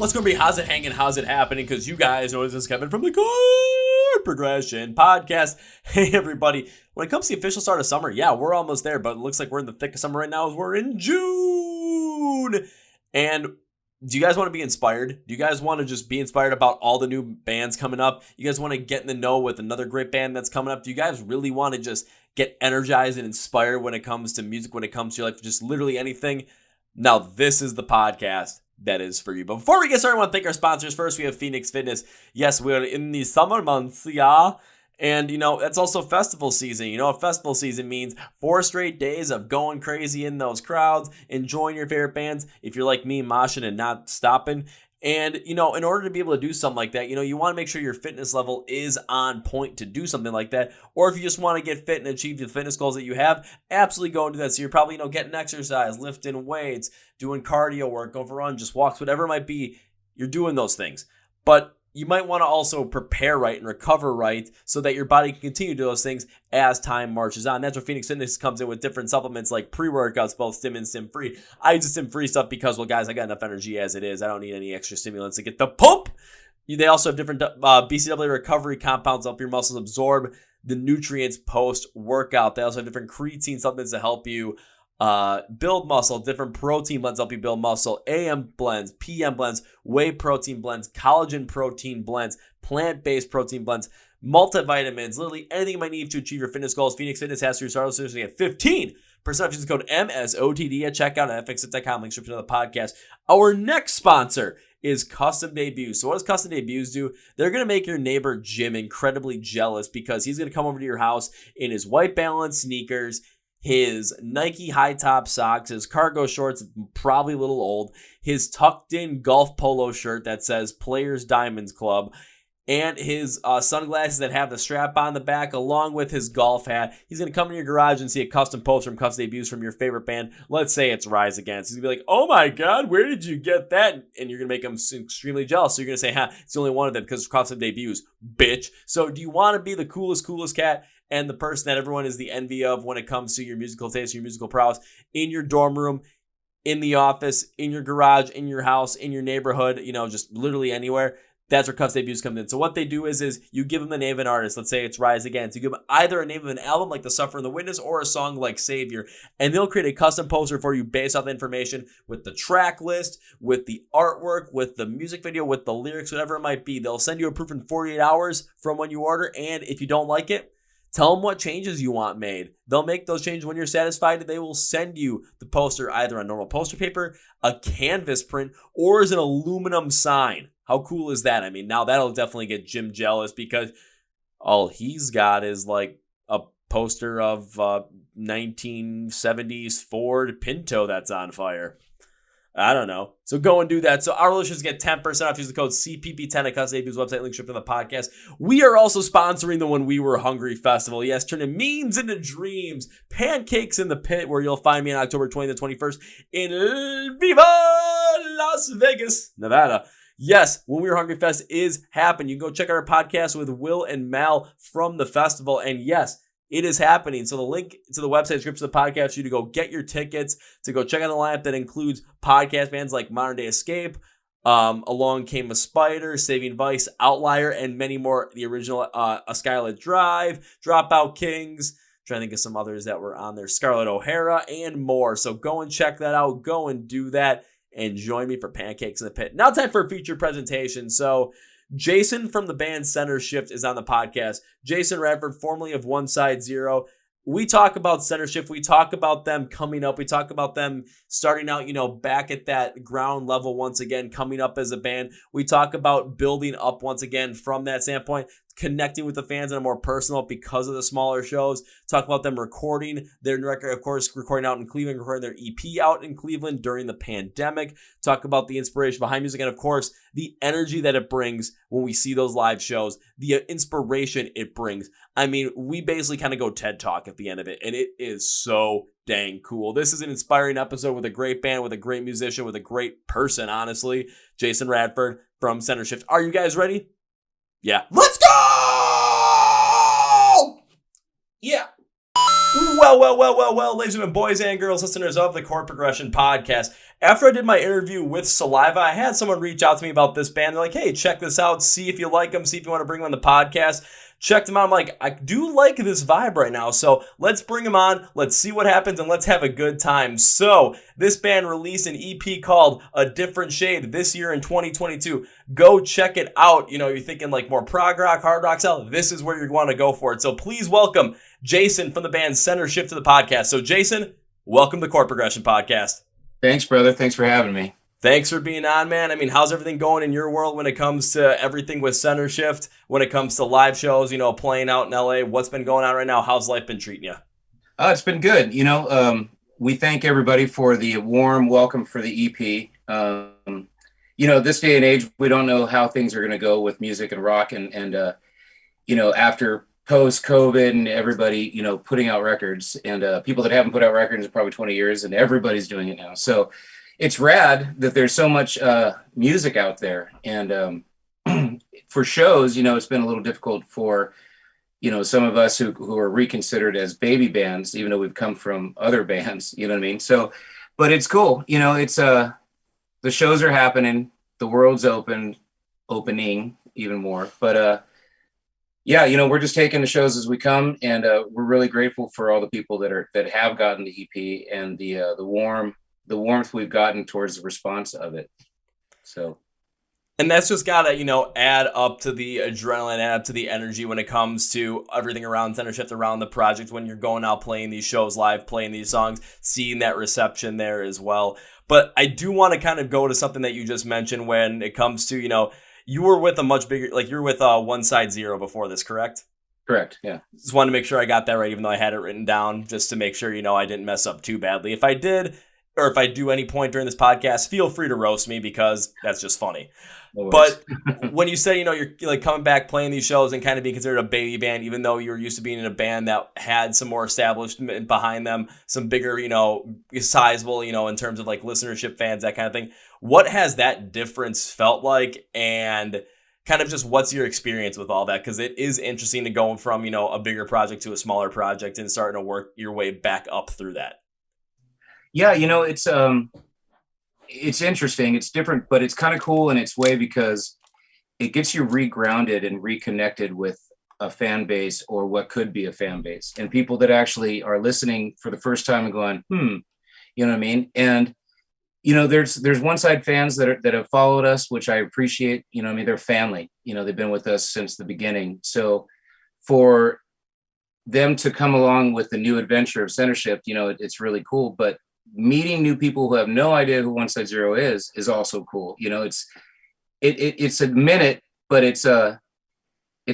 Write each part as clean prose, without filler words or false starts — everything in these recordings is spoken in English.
What's going to be? How's it hanging? How's it happening? Because you guys know this is Kevin from the Chord Progression Podcast. Hey, everybody. When it comes to the official start of summer, yeah, we're almost there, but it looks like we're in the thick of summer right now as we're in June. And do you guys want to be inspired? Do you guys want to just be inspired about all the new bands coming up? You guys want to get in the know with another great band that's coming up? Do you guys really want to just get energized and inspired when it comes to music, when it comes to your life, just literally anything? Now, this is the podcast that is for you. But before we get started, I want to thank our sponsors. First, we have Phoenix Fitness. Yes, we're in the summer months, yeah. And, that's also festival season. Festival season means 4 straight days of going crazy in those crowds, enjoying your favorite bands. If you're like me, moshing and not stopping. And, in order to be able to do something like that, you want to make sure your fitness level is on point to do something like that. Or if you just want to get fit and achieve the fitness goals that you have, absolutely go and do that. So you're probably, getting exercise, lifting weights, doing cardio work, going for runs, just walks, whatever it might be. You're doing those things. But you might want to also prepare right and recover right so that your body can continue to do those things as time marches on. That's where Phoenix Fitness comes in with different supplements like pre-workouts, both stim and stim-free. I use the stim-free stuff because, well, guys, I got enough energy as it is. I don't need any extra stimulants to get the pump. They also have different BCAA recovery compounds to help your muscles absorb the nutrients post-workout. They also have different creatine supplements to help you build muscle, different protein blends help you build muscle, AM blends, PM blends, whey protein blends, collagen protein blends, plant-based protein blends, multivitamins, literally anything you might need to achieve your fitness goals. Phoenix Fitness has to start listeners to get 15% off using code MSOTD at checkout at fxfit.com. Link description of the podcast. Our next sponsor is Custom Debuts. So what does Custom Debuts do? They're going to make your neighbor Jim incredibly jealous because he's going to come over to your house in his White Balance sneakers, his Nike high top socks, his cargo shorts, probably a little old, his tucked in golf polo shirt that says Players Diamonds Club, and his sunglasses that have the strap on the back along with his golf hat. He's going to come in your garage and see a custom poster from Custom Debuts from your favorite band. Let's say it's Rise Against. He's going to be like, oh my God, where did you get that? And you're going to make him extremely jealous. So you're going to say, it's the only one of them because it's Custom Debuts, bitch. So do you want to be the coolest cat and the person that everyone is the envy of when it comes to your musical taste, your musical prowess, in your dorm room, in the office, in your garage, in your house, in your neighborhood, just literally anywhere? That's where Custom Debuts comes in. So what they do is you give them the name of an artist. Let's say it's Rise Against. You give them either a name of an album like The Suffer and the Witness or a song like Savior. And they'll create a custom poster for you based off the information with the track list, with the artwork, with the music video, with the lyrics, whatever it might be. They'll send you a proof in 48 hours from when you order. And if you don't like it, tell them what changes you want made. They'll make those changes when you're satisfied. They will send you the poster either on normal poster paper, a canvas print, or as an aluminum sign. How cool is that? I mean, now that'll definitely get Jim jealous because all he's got is like a poster of 1970s Ford Pinto that's on fire. I don't know. So go and do that. So our listeners get 10% off. Use the code CPP10 at Custom Debuts website, link description of the podcast. We are also sponsoring the When We Were Hungry Festival. Yes, turning memes into dreams. Pancakes in the Pit, where you'll find me on October 20th to 21st in Viva Las Vegas, Nevada. Yes, When We Were Hungry Fest is happening. You can go check out our podcast with Will and Mal from the festival. And yes, it is happening. So the link to the website description of the podcast for you to go get your tickets, to go check out the lineup that includes podcast bands like Modern Day Escape, Along Came a Spider, Saving Vice, Outlier, and many more. The original A Skylit Drive, Dropout Kings, trying to think of some others that were on there, Scarlett O'Hara, and more. So go and check that out. Go and do that. And join me for Pancakes in the Pit. Now time for a feature presentation. So Jasan from the band Centershift is on the podcast. Jasan Radford, formerly of Onesidezero. We talk about Centershift. We talk about them coming up. We talk about them starting out, back at that ground level once again, coming up as a band. We talk about building up once again from that standpoint, connecting with the fans in a more personal because of the smaller shows. Talk about them recording their record, of course, recording out in Cleveland, recording their EP out in Cleveland during the pandemic. Talk about the inspiration behind music and, of course, the energy that it brings when we see those live shows, the inspiration it brings. I mean, we basically kind of go TED Talk at the end of it, and it is so dang cool. This is an inspiring episode with a great band, with a great musician, with a great person, honestly. Jasan Radford from Centershift. Are you guys ready? Yeah. Let's go! Yeah. Well, ladies and gentlemen, boys and girls, listeners of the Chord Progression Podcast. After I did my interview with Saliva, I had someone reach out to me about this band. They're like, hey, check this out, see if you like them, see if you want to bring them on the podcast. Checked them out. I'm like, I do like this vibe right now, so let's bring them on, let's see what happens, and let's have a good time. So, this band released an EP called A Different Shade this year in 2022. Go check it out. You know, you're thinking like more prog rock, hard rock style. This is where you want to go for it. So please welcome Jasan from the band Centershift to the podcast. So Jasan, welcome to the Chord Progression Podcast. Thanks, brother. Thanks for having me. Thanks for being on, man. I mean, how's everything going in your world when it comes to everything with Centershift, when it comes to live shows, you know, playing out in LA? What's been going on right now? How's life been treating you? It's been good. You know, we thank everybody for the warm welcome for the EP. You know, this day and age, we don't know how things are going to go with music and rock. And you know, after post-COVID and everybody, you know, putting out records and people that haven't put out records in probably 20 years and everybody's doing it now. So it's rad that there's so much music out there. And for shows, you know, it's been a little difficult for, you know, some of us who are reconsidered as baby bands, even though we've come from other bands, you know what I mean? So, but it's cool. You know, it's the shows are happening, the world's opening even more. But yeah, you know, we're just taking the shows as we come, and we're really grateful for all the people that have gotten the EP and the warmth we've gotten towards the response of it. So, and that's just gotta, you know, add up to the adrenaline, add up to the energy when it comes to everything around Centershift, around the project, when you're going out playing these shows live, playing these songs, seeing that reception there as well. But I do want to kind of go to something that you just mentioned when it comes to, you know, you were with a much bigger, like you were with Onesidezero before this, correct? Correct, yeah. Just wanted to make sure I got that right, even though I had it written down, just to make sure, you know, I didn't mess up too badly. If I did, or if I do any point during this podcast, feel free to roast me because that's just funny. But when you say, you know, you're like coming back, playing these shows and kind of being considered a baby band, even though you're used to being in a band that had some more establishment behind them, some bigger, you know, sizable, you know, in terms of like listenership, fans, that kind of thing. What has that difference felt like, and kind of just what's your experience with all that? Because it is interesting to go from, you know, a bigger project to a smaller project and starting to work your way back up through that. Yeah, you know, it's interesting. It's different, but it's kind of cool in its way because it gets you regrounded and reconnected with a fan base, or what could be a fan base, and people that actually are listening for the first time and going, you know what I mean? And you know, there's One Side fans that have followed us, which I appreciate. You know, I mean, they're family. You know, they've been with us since the beginning. So for them to come along with the new adventure of Centershift, you know, it's really cool. But meeting new people who have no idea who Onesidezero is also cool. You know, it's a minute, but it's a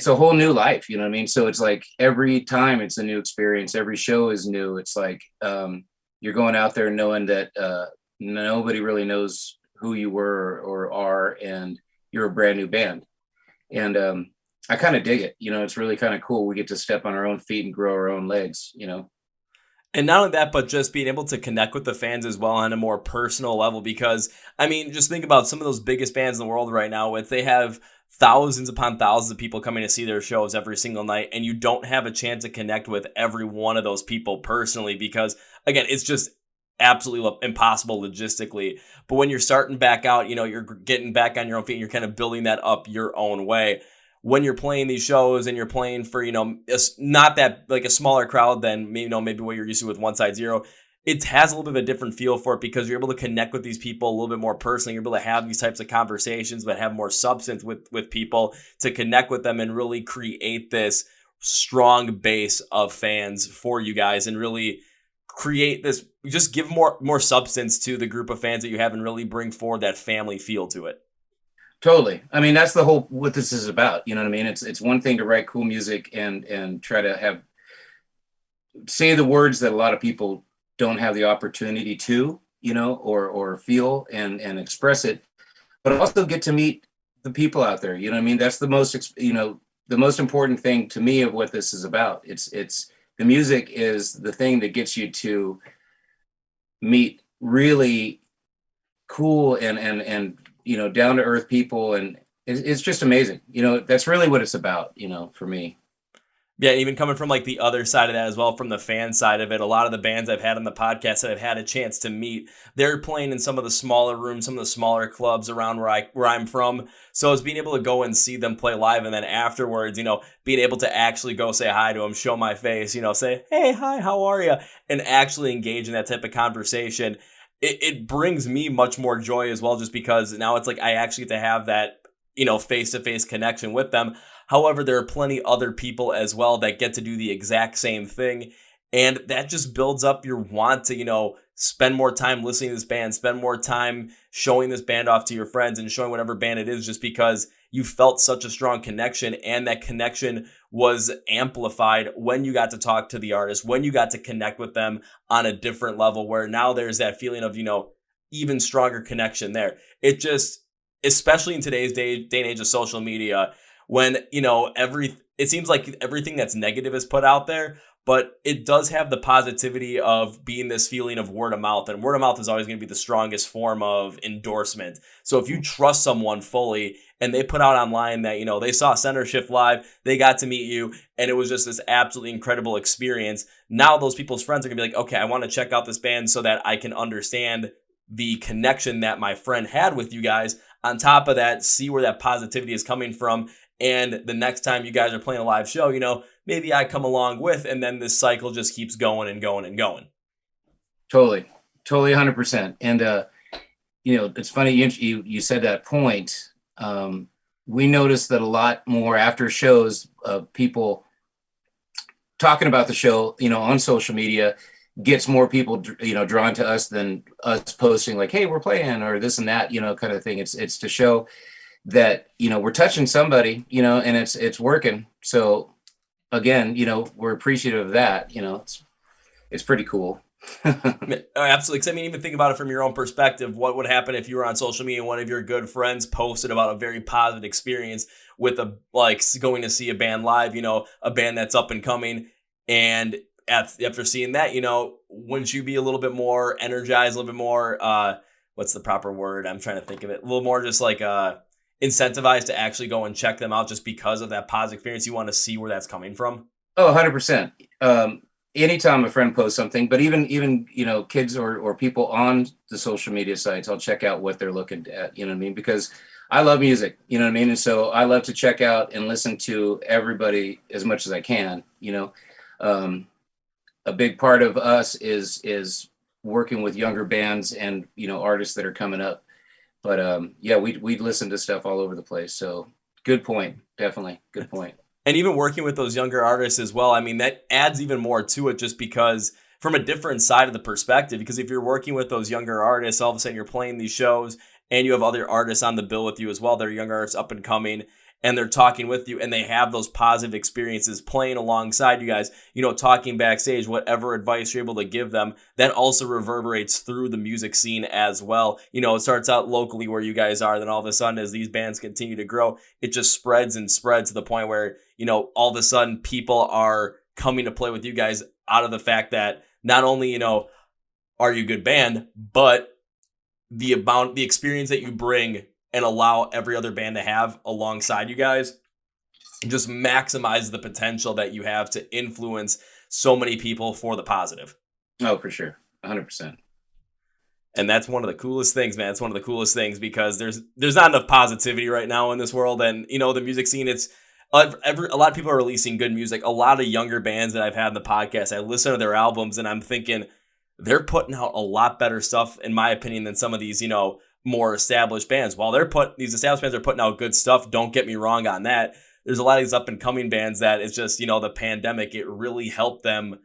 whole new life. You know what I mean? So it's like every time it's a new experience. Every show is new. It's like you're going out there knowing that nobody really knows who you were or are, and you're a brand new band. And I kind of dig it. You know, it's really kind of cool. We get to step on our own feet and grow our own legs, you know. And not only that, but just being able to connect with the fans as well on a more personal level. Because, I mean, just think about some of those biggest bands in the world right now. They have thousands upon thousands of people coming to see their shows every single night, and you don't have a chance to connect with every one of those people personally because, again, it's just absolutely impossible logistically. But when you're starting back out, you know, you're getting back on your own feet and you're kind of building that up your own way. When you're playing these shows and you're playing for, you know, not that like a smaller crowd than, you know, maybe what you're used to with Onesidezero, it has a little bit of a different feel for it because you're able to connect with these people a little bit more personally. You're able to have these types of conversations, but have more substance with people to connect with them and really create this strong base of fans for you guys and really create this, just give more substance to the group of fans that you have and really bring forward that family feel to it. Totally. I mean, that's the whole, what this is about. You know what I mean? It's one thing to write cool music and try to say the words that a lot of people don't have the opportunity to, you know, or feel and express it, but also get to meet the people out there. You know what I mean? That's the most, you know, the most important thing to me of what this is about. It's the music is the thing that gets you to meet really cool and you know, down to earth people, and it's just amazing. You know, that's really what it's about, you know, for me. Yeah, even coming from like the other side of that as well, from the fan side of it, a lot of the bands I've had on the podcast that I've had a chance to meet, they're playing in some of the smaller rooms, some of the smaller clubs around where I'm from. So it's being able to go and see them play live, and then afterwards, being able to actually go say hi to them, show my face, say, hey, hi, how are you? And actually engage in that type of conversation. It brings me much more joy as well, just because now it's like I actually get to have that, face-to-face connection with them. However, there are plenty other people as well that get to do the exact same thing. And that just builds up your want to, spend more time listening to this band, spend more time showing this band off to your friends and showing whatever band it is, just because you felt such a strong connection. And that connection was amplified when you got to talk to the artist, when you got to connect with them on a different level, where now there's that feeling of, even stronger connection there. It just, especially in today's day and age of social media, when, it seems like everything that's negative is put out there, but it does have the positivity of being this feeling of word of mouth, and word of mouth is always going to be the strongest form of endorsement. So if you trust someone fully and they put out online that, they saw Centershift live, they got to meet you, and it was just this absolutely incredible experience. Now those people's friends are going to be like, okay, I want to check out this band so that I can understand the connection that my friend had with you guys. On top of that, see where that positivity is coming from. And the next time you guys are playing a live show, maybe I come along with, and then this cycle just keeps going and going and going. Totally 100%. And, it's funny you said that point. We noticed that a lot more after shows of people talking about the show, on social media, gets more people, drawn to us than us posting like, hey, we're playing or this and that, kind of thing. It's to show that, we're touching somebody, and it's working. So again, we're appreciative of that. It's pretty cool. Absolutely. 'Cause even think about it from your own perspective. What would happen if you were on social media and one of your good friends posted about a very positive experience with going to see a band live, a band that's up and coming, and after seeing that, wouldn't you be a little bit more energized, a little bit more, what's the proper word? I'm trying to think of it. A little more just like incentivized to actually go and check them out just because of that positive experience. You want to see where that's coming from. Oh, 100%. Anytime a friend posts something, but even kids or people on the social media sites, I'll check out what they're looking at, because I love music, and so I love to check out and listen to everybody as much as I can. A big part of us is working with younger bands and artists that are coming up. But we listen to stuff all over the place. So good point, definitely good point. And even working with those younger artists as well, that adds even more to it, just because from a different side of the perspective. Because if you're working with those younger artists, all of a sudden you're playing these shows and you have other artists on the bill with you as well. They're younger artists up and coming, and they're talking with you, and they have those positive experiences playing alongside you guys, talking backstage, whatever advice you're able to give them, that also reverberates through the music scene as well. It starts out locally where you guys are, then all of a sudden, as these bands continue to grow, it just spreads and spreads to the point where, all of a sudden people are coming to play with you guys out of the fact that not only, are you a good band, but the experience that you bring and allow every other band to have alongside you guys just maximize the potential that you have to influence so many people for the positive. Oh, for sure. 100%. And that's one of the coolest things, man. It's one of the coolest things, because there's not enough positivity right now in this world. And, the music scene, it's a lot of people are releasing good music. A lot of younger bands that I've had in the podcast, I listen to their albums and I'm thinking they're putting out a lot better stuff, in my opinion, than some of these, more established bands. While these established bands are putting out good stuff, don't get me wrong on that. There's a lot of these up and coming bands that it's just, the pandemic, it really helped them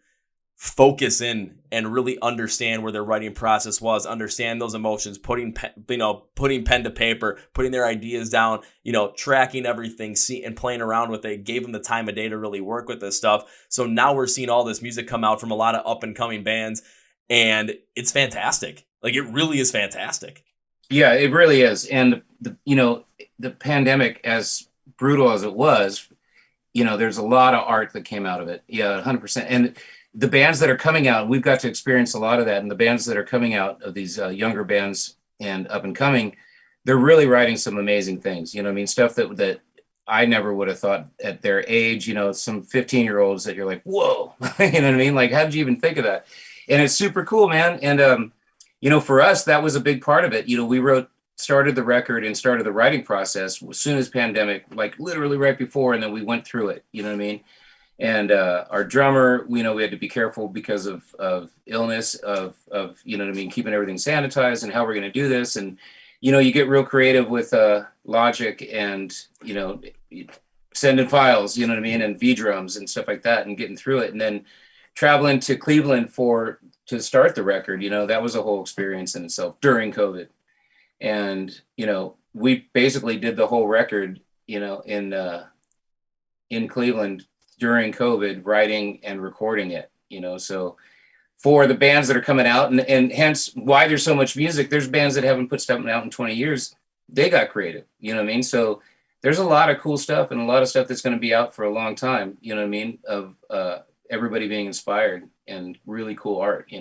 focus in and really understand where their writing process was, understand those emotions, putting pen to paper, putting their ideas down, tracking everything, and playing around with it. Gave them the time of day to really work with this stuff. So now we're seeing all this music come out from a lot of up and coming bands, and it's fantastic. Like, it really is fantastic. Yeah, it really is. And the pandemic, as brutal as it was, there's a lot of art that came out of it. Yeah, 100%. And the bands that are coming out, we've got to experience a lot of that. And the bands that are coming out of these younger bands and up and coming, they're really writing some amazing things. Stuff that I never would have thought at their age, some 15-year-olds that you're like, whoa, you know what I mean? Like, how did you even think of that? And it's super cool, man. And, for us, that was a big part of it. We started the record and started the writing process as soon as pandemic, like literally right before, and then we went through it, you know what I mean? And our drummer, we had to be careful because of illness, of you know what I mean, keeping everything sanitized and how we're going to do this. And, you get real creative with Logic and, sending files, you know what I mean, and V drums and stuff like that and getting through it. And then traveling to Cleveland to start the record, that was a whole experience in itself during COVID. And, we basically did the whole record, in Cleveland during COVID, writing and recording it, so for the bands that are coming out and hence why there's so much music, there's bands that haven't put stuff out in 20 years. They got creative, you know what I mean? So there's a lot of cool stuff and a lot of stuff that's going to be out for a long time, you know what I mean? Of everybody being inspired and really cool art,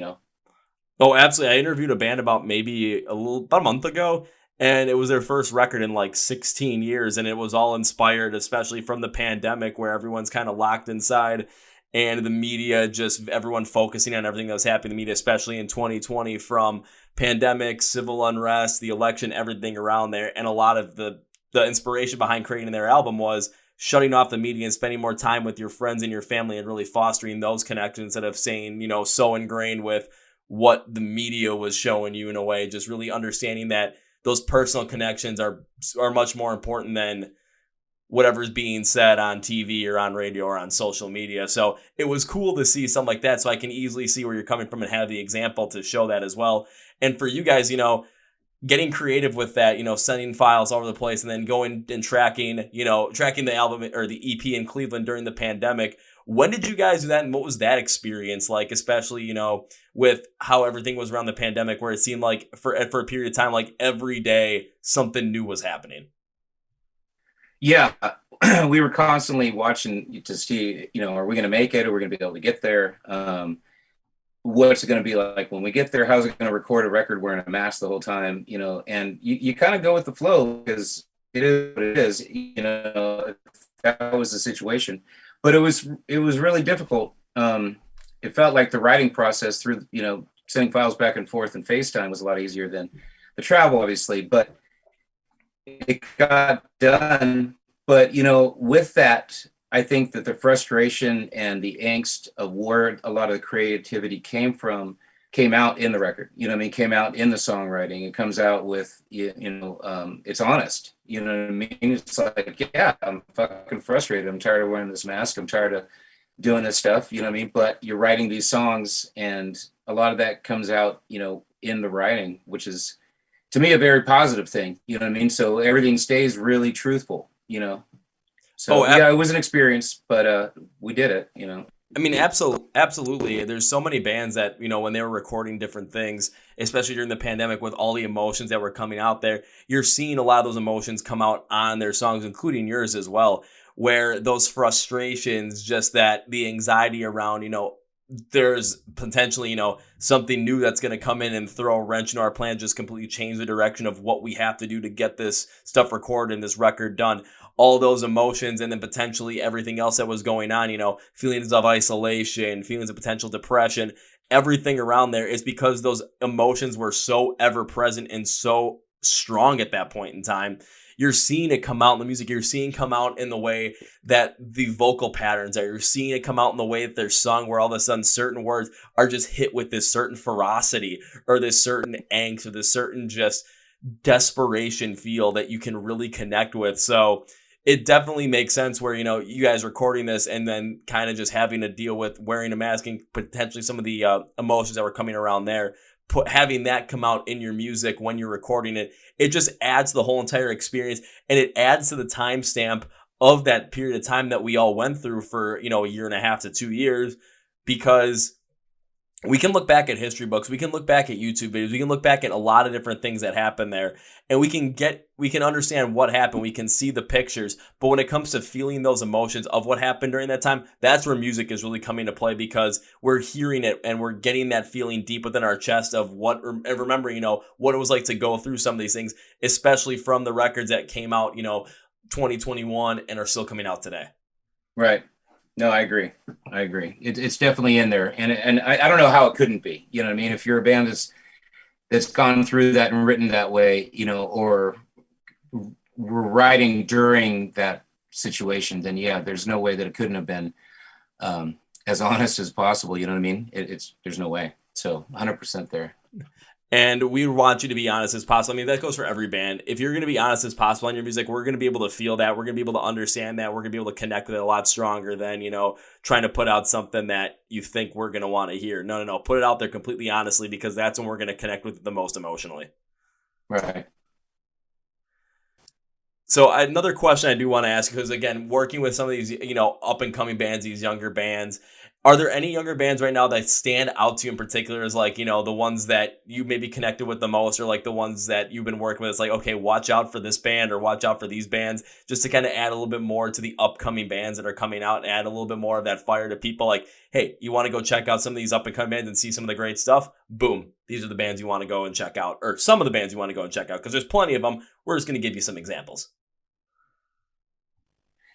Oh, absolutely. I interviewed a band about a month ago, and it was their first record in like 16 years. And it was all inspired, especially from the pandemic where everyone's kind of locked inside and the media, just everyone focusing on everything that was happening in the media, especially in 2020 from pandemic, civil unrest, the election, everything around there. And a lot of the inspiration behind creating their album was shutting off the media and spending more time with your friends and your family and really fostering those connections instead of saying, so ingrained with what the media was showing you in a way, just really understanding that those personal connections are much more important than whatever's being said on TV or on radio or on social media. So it was cool to see something like that. So I can easily see where you're coming from and have the example to show that as well. And for you guys, getting creative with that, sending files all over the place and then going and tracking the album or the EP in Cleveland during the pandemic. When did you guys do that, and what was that experience like, especially, with how everything was around the pandemic, where it seemed like for a period of time, like every day something new was happening? Yeah, we were constantly watching to see, are we going to make it? Are we going to be able to get there? What's it going to be like when we get there? How's it going to record a record wearing a mask the whole time? And you kind of go with the flow because it is what it is. That was the situation, but it was really difficult. It felt like the writing process through, sending files back and forth and FaceTime was a lot easier than the travel, obviously, but it got done. But, with that, I think that the frustration and the angst of where a lot of the creativity came out in the record, came out in the songwriting. It comes out with, it's honest, you know what I mean? It's like, yeah, I'm fucking frustrated. I'm tired of wearing this mask. I'm tired of doing this stuff, you know what I mean? But you're writing these songs and a lot of that comes out, in the writing, which is to me a very positive thing, you know what I mean? So everything stays really truthful, So yeah, it was an experience, but we did it, I mean, absolutely. There's so many bands that, when they were recording different things, especially during the pandemic with all the emotions that were coming out there, you're seeing a lot of those emotions come out on their songs, including yours as well, where those frustrations, just that the anxiety around, there's potentially, something new that's going to come in and throw a wrench in our plan, just completely change the direction of what we have to do to get this stuff recorded and this record done. All those emotions and then potentially everything else that was going on, feelings of isolation, feelings of potential depression, everything around there is because those emotions were so ever present and so strong at that point in time. You're seeing it come out in the music. You're seeing it come out in the way that the vocal patterns are. You're seeing it come out in the way that they're sung, where all of a sudden certain words are just hit with this certain ferocity or this certain angst or this certain just desperation feel that you can really connect with. So it definitely makes sense where, you guys recording this and then kind of just having to deal with wearing a mask and potentially some of the emotions that were coming around there. Having that come out in your music when you're recording it, it just adds to the whole entire experience, and it adds to the timestamp of that period of time that we all went through for, a year and a half to 2 years, because we can look back at history books, we can look back at YouTube videos, we can look back at a lot of different things that happened there, and we can understand what happened, we can see the pictures, but when it comes to feeling those emotions of what happened during that time, that's where music is really coming to play, because we're hearing it and we're getting that feeling deep within our chest of remembering, what it was like to go through some of these things, especially from the records that came out, 2021 and are still coming out today. Right. No, I agree. It's definitely in there, and I don't know how it couldn't be. You know what I mean? If you're a band that's gone through that and written that way, you know, or were writing during that situation, then yeah, there's no way that it couldn't have been as honest as possible. You know what I mean? There's no way. So 100% there. And we want you to be honest as possible. I mean, that goes for every band. If you're going to be honest as possible on your music, we're going to be able to feel that. We're going to be able to understand that. We're going to be able to connect with it a lot stronger than, you know, trying to put out something that you think we're going to want to hear. No. Put it out there completely honestly, because that's when we're going to connect with it the most emotionally. Right. So another question I do want to ask, because again, working with some of these, you know, up and coming bands, these younger bands, are there any younger bands right now that stand out to you in particular as like, you know, the ones that you maybe connected with the most, or like the ones that you've been working with? It's like, okay, watch out for this band or watch out for these bands, just to kind of add a little bit more to the upcoming bands that are coming out and add a little bit more of that fire to people. Like, hey, you want to go check out some of these up and coming bands and see some of the great stuff? Boom. These are the bands you want to go and check out, or some of the bands you want to go and check out, because there's plenty of them. We're just going to give you some examples.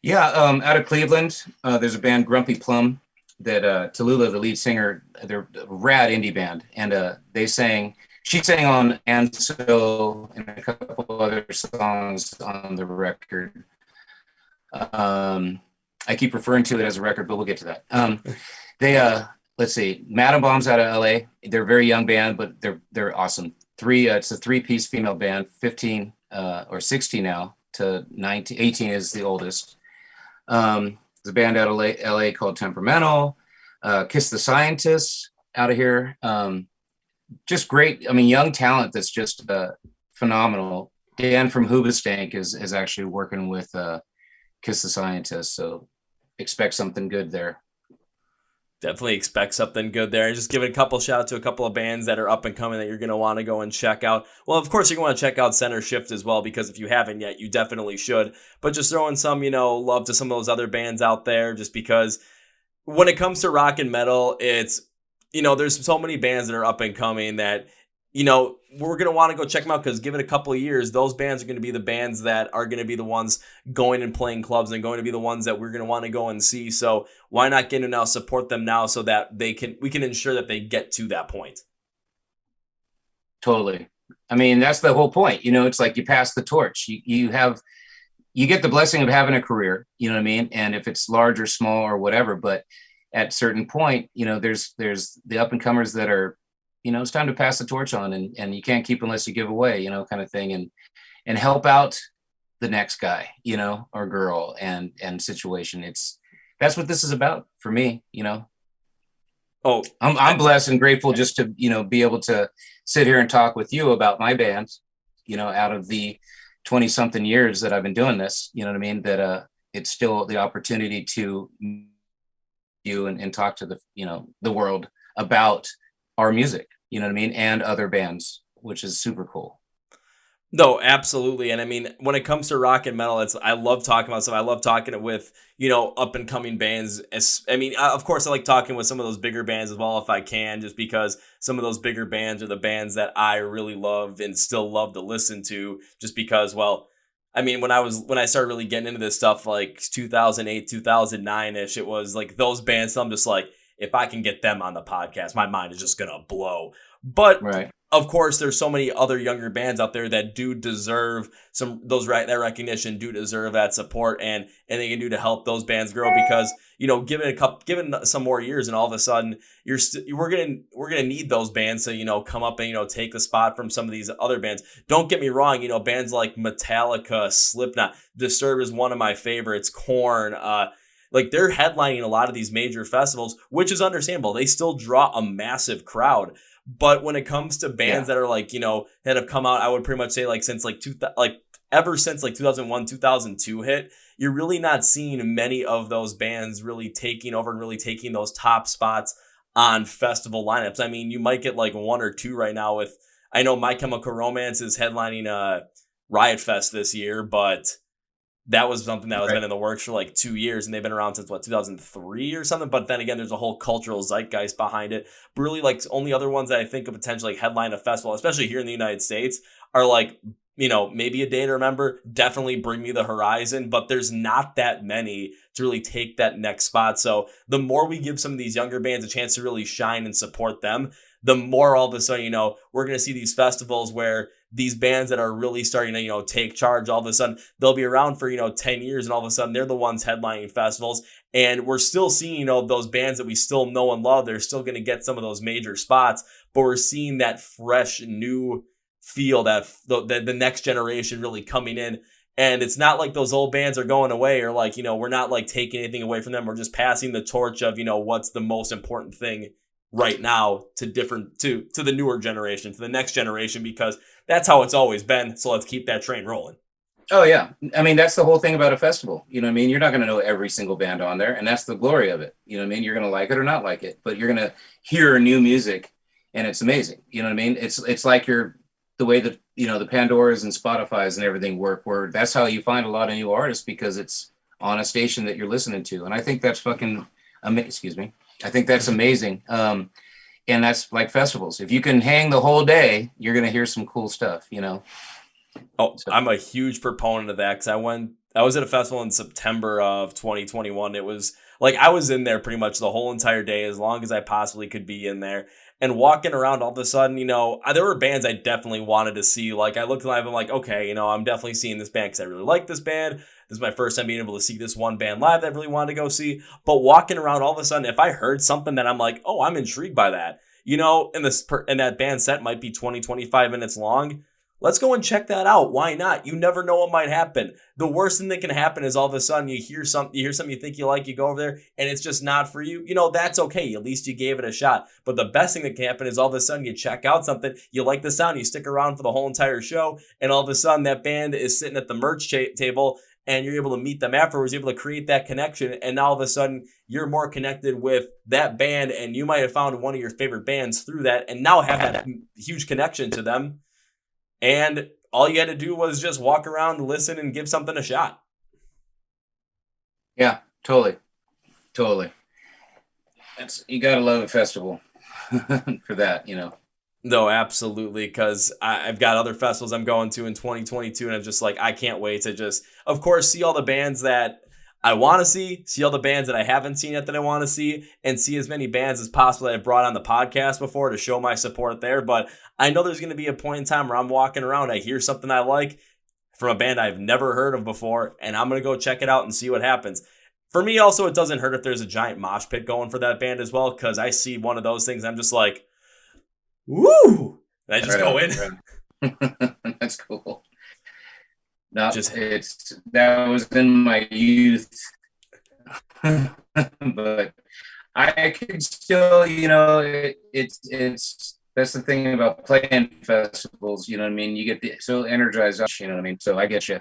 Yeah, out of Cleveland, there's a band, Grumpy Plum, that Tallulah, the lead singer, they're a rad indie band, and she sang on And So and a couple other songs on the record. I keep referring to it as a record, but we'll get to that. Let's see, Madam Bomb's out of LA. They're a very young band, but they're awesome. It's a 3-piece female band, 15 or 16 now to 19, 18 is the oldest. There's a band out of LA called Temperamental. Kiss the Scientists out of here. Just great. I mean, young talent that's just phenomenal. Dan from Hoobastank is actually working with Kiss the Scientists, so expect something good there. Definitely expect something good there. Just give it a couple shout out to a couple of bands that are up and coming that you're going to want to go and check out. Well, of course, you're going to want to check out Centershift as well, because if you haven't yet, you definitely should. But just throwing some, you know, love to some of those other bands out there, just because when it comes to rock and metal, it's, you know, there's so many bands that are up and coming that, you know, we're going to want to go check them out, because give it a couple of years, those bands are going to be the bands that are going to be the ones going and playing clubs and going to be the ones that we're going to want to go and see. So why not get to now support them now so that we can ensure that they get to that point? Totally. I mean, that's the whole point. You know, it's like you pass the torch. You get the blessing of having a career, you know what I mean? And if it's large or small or whatever, but at a certain point, you know, there's the up and comers that are, you know, it's time to pass the torch on, and you can't keep unless you give away, you know, kind of thing, and help out the next guy, you know, or girl and situation. That's what this is about for me, you know. Oh, I'm blessed and grateful just to, you know, be able to sit here and talk with you about my band, you know, out of the 20 something years that I've been doing this, you know what I mean? That it's still the opportunity to you and talk to the, you know, the world about our music, you know what I mean? And other bands, which is super cool. No, absolutely. And I mean, when it comes to rock and metal, I love talking about stuff. I love talking it with, you know, up and coming bands. I mean, of course, I like talking with some of those bigger bands as well, if I can, just because some of those bigger bands are the bands that I really love and still love to listen to, just because, well, I mean, when I started really getting into this stuff, like 2008, 2009-ish, it was like those bands. So I'm just like, if I can get them on the podcast, my mind is just going to blow. But right. Of course, there's so many other younger bands out there that do deserve that recognition, do deserve that support, and they can do to help those bands grow. Because, you know, given some more years, and all of a sudden we're gonna need those bands to, you know, come up and, you know, take the spot from some of these other bands. Don't get me wrong, you know, bands like Metallica, Slipknot, Disturbed is one of my favorites, Korn, like they're headlining a lot of these major festivals, which is understandable. They still draw a massive crowd. But when it comes to bands that are like, you know, that have come out, I would pretty much say ever since 2001, 2002 hit, you're really not seeing many of those bands really taking over and really taking those top spots on festival lineups. I mean, you might get like one or two right now with, I know My Chemical Romance is headlining Riot Fest this year, but that was something that was been in the works for like 2 years, and they've been around since 2003 or something. But then again, there's a whole cultural zeitgeist behind it. But really, like, only other ones that I think of potentially like headline a festival, especially here in the United States, are like maybe a day to remember, definitely Bring Me the Horizon, but there's not that many to really take that next spot. So the more we give some of these younger bands a chance to really shine and support them, the more all of a sudden, we're going to see these festivals where these bands that are really starting to, take charge, all of a sudden they'll be around for, 10 years and all of a sudden they're the ones headlining festivals. And we're still seeing, those bands that we still know and love, they're still going to get some of those major spots, but we're seeing that fresh new feel, that the next generation really coming in. And it's not like those old bands are going away, or like, we're not like taking anything away from them. We're just passing the torch of, what's the most important thing right now to the newer generation, to the next generation, because that's how it's always been. So let's keep that train rolling. Oh yeah. I mean, that's the whole thing about a festival. You know what I mean? You're not going to know every single band on there, and that's the glory of it. You know what I mean? You're going to like it or not like it, but you're going to hear new music and it's amazing. You know what I mean? It's like the way that, the Pandoras and Spotify's and everything work, where that's how you find a lot of new artists, because it's on a station that you're listening to. And I think that's fucking excuse me. I think that's amazing. And that's like festivals. If you can hang the whole day, you're going to hear some cool stuff, Oh, so I'm a huge proponent of that, because I was at a festival in September of 2021. It was like I was in there pretty much the whole entire day, as long as I possibly could be in there. And walking around, all of a sudden, there were bands I definitely wanted to see. Like I looked live, I'm like, okay, I'm definitely seeing this band because I really like this band. This is my first time being able to see this one band live that I really wanted to go see. But walking around, all of a sudden, if I heard something that I'm like, oh, I'm intrigued by that, and that band set might be 20, 25 minutes long, let's go and check that out. Why not? You never know what might happen. The worst thing that can happen is all of a sudden you hear something you think you like, you go over there and it's just not for you. That's okay. At least you gave it a shot. But the best thing that can happen is all of a sudden you check out something, you like the sound, you stick around for the whole entire show, and all of a sudden that band is sitting at the merch table and you're able to meet them afterwards, you're able to create that connection, and now all of a sudden you're more connected with that band, and you might have found one of your favorite bands through that and now have that huge connection to them. And all you had to do was just walk around, listen, and give something a shot. Yeah, totally. You gotta love a festival for that, No, absolutely, because I've got other festivals I'm going to in 2022, and I'm just like, I can't wait to just, of course, see all the bands that I want to see all the bands that I haven't seen yet that I want to see, and see as many bands as possible that I've brought on the podcast before to show my support there. But I know there's going to be a point in time where I'm walking around, I hear something I like from a band I've never heard of before, and I'm going to go check it out and see what happens. For me, also, it doesn't hurt if there's a giant mosh pit going for that band as well, because I see one of those things, I'm just like, woo! And I just go in. That's cool. No, that was in my youth, but I could still, it's that's the thing about playing festivals. You know what I mean? You get so energized. You know what I mean? So I get you.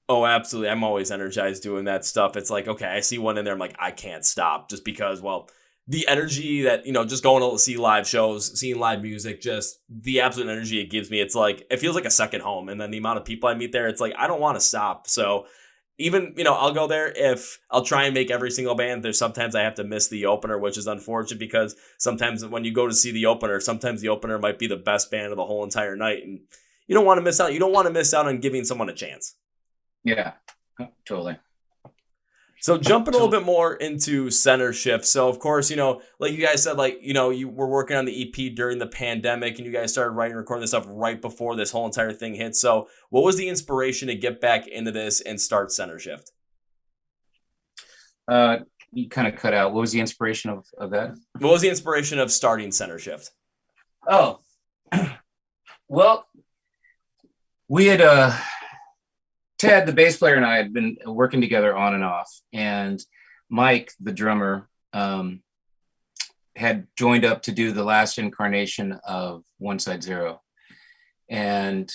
Oh, absolutely. I'm always energized doing that stuff. It's like, okay, I see one in there, I'm like, I can't stop, just because, well, the energy that, just going to see live shows, seeing live music, just the absolute energy it gives me. It's like, it feels like a second home. And then the amount of people I meet there, it's like, I don't want to stop. So even, I'll go there if I'll try and make every single band. There's sometimes I have to miss the opener, which is unfortunate, because sometimes when you go to see the opener, sometimes the opener might be the best band of the whole entire night. And you don't want to miss out. You don't want to miss out on giving someone a chance. Yeah, totally. So jumping a little bit more into Centershift. So of course, like you guys said, like, you were working on the EP during the pandemic, and you guys started writing and recording this stuff right before this whole entire thing hit. So what was the inspiration to get back into this and start Centershift? You kind of cut out. What was the inspiration of that? What was the inspiration of starting Centershift? Oh, well, we had, Ted, the bass player, and I had been working together on and off, and Mike, the drummer, had joined up to do the last incarnation of Onesidezero. And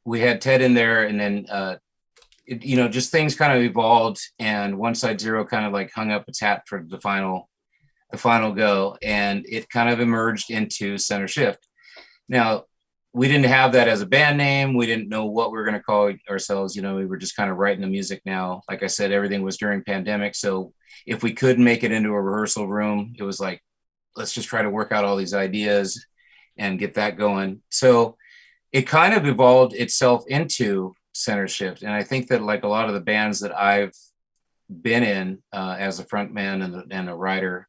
we had Ted in there, and then, just things kind of evolved, and Onesidezero kind of like hung up its hat for the final go, and it kind of emerged into Centershift. Now, we didn't have that as a band name. We didn't know what we were going to call ourselves. We were just kind of writing the music now. Like I said, everything was during pandemic. So if we could make it into a rehearsal room, it was like, let's just try to work out all these ideas and get that going. So it kind of evolved itself into Centershift. And I think that like a lot of the bands that I've been in as a frontman and a writer,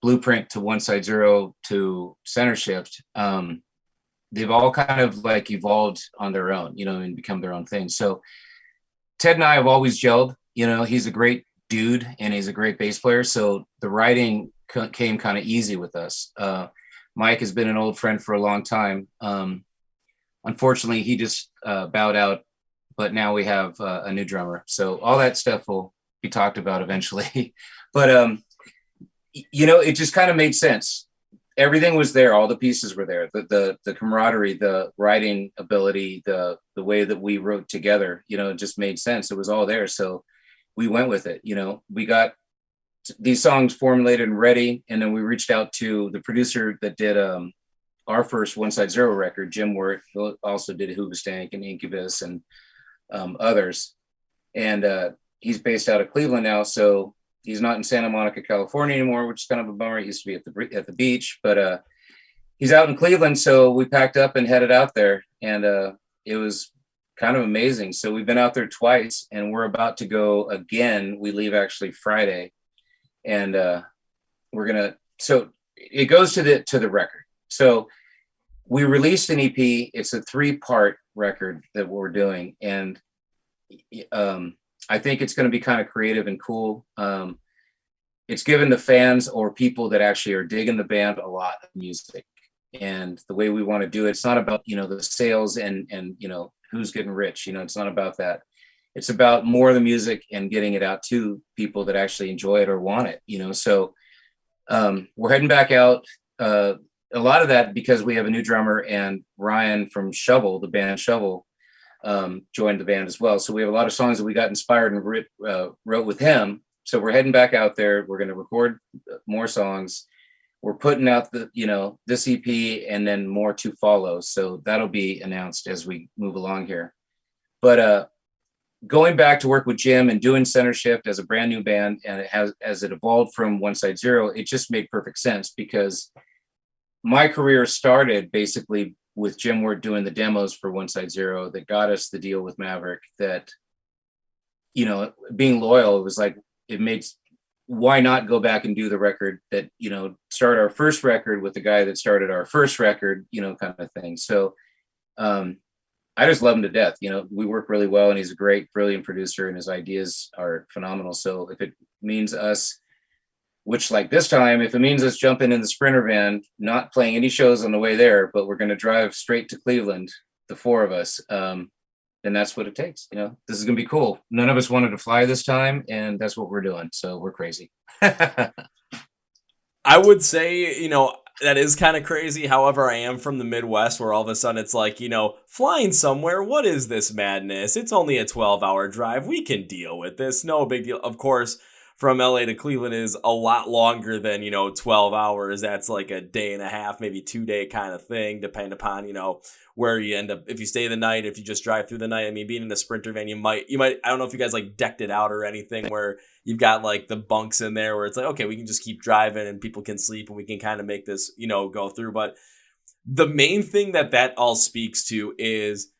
Blueprint to Onesidezero to Centershift, they've all kind of like evolved on their own, you know, and become their own thing. So Ted and I have always gelled, you know, he's a great dude and he's a great bass player. So the writing came kind of easy with us. Mike has been an old friend for a long time. Unfortunately, he just bowed out, but now we have a new drummer. So all that stuff will be talked about eventually. But, you know, it just kind of made sense. Everything was there. All the pieces were there. The camaraderie, the writing ability, the way that we wrote together, you know, it just made sense. It was all there. So we went with it. You know, we got these songs formulated and ready. And then we reached out to the producer that did our first Onesidezero record, Jim Wirt, who also did Hoobastank and Incubus and others. And he's based out of Cleveland now. So he's not in Santa Monica, California anymore, which is kind of a bummer. He used to be at the beach, but he's out in Cleveland. So we packed up and headed out there, and it was kind of amazing. So we've been out there twice, and we're about to go again. We leave actually Friday, and so it goes to the record. So we released an EP. It's a 3-part record that we're doing, and I think it's going to be kind of creative and cool. It's given the fans or people that actually are digging the band a lot of music, and the way we want to do it. It's not about, you know, the sales and, you know, who's getting rich, you know, it's not about that. It's about more of the music and getting it out to people that actually enjoy it or want it, you know? So we're heading back out. A lot of that because we have a new drummer, and Ryan from Shovel, the band Shovel, joined the band as well. So we have a lot of songs that we got inspired and wrote with him. So we're heading back out there. We're going to record more songs. We're putting out this EP and then more to follow. So that'll be announced as we move along here. But going back to work with Jim and doing Centershift as a brand new band, and as it evolved from Onesidezero, it just made perfect sense because my career started basically with Jim Wirt doing the demos for Onesidezero that got us the deal with Maverick. That, you know, being loyal, it was like, it makes, why not go back and do the record that, you know, start our first record with the guy that started our first record, you know, kind of thing. So I just love him to death. You know, we work really well, and he's a great, brilliant producer, and his ideas are phenomenal. So if it means us, which like this time, if it means us jumping in the Sprinter van, not playing any shows on the way there, but we're going to drive straight to Cleveland, the 4 of us, then that's what it takes. You know, this is going to be cool. None of us wanted to fly this time, and that's what we're doing. So we're crazy. I would say, you know, that is kind of crazy. However, I am from the Midwest, where all of a sudden it's like, you know, flying somewhere. What is this madness? It's only a 12-hour drive. We can deal with this. No big deal. Of course, from LA to Cleveland is a lot longer than, you know, 12 hours. That's like a day and a half, maybe 2-day kind of thing, depending upon, you know, where you end up. If you stay the night, if you just drive through the night. I mean, being in a Sprinter van, you might, I don't know if you guys like decked it out or anything where you've got like the bunks in there where it's like, okay, we can just keep driving and people can sleep and we can kind of make this, you know, go through. But the main thing that all speaks to is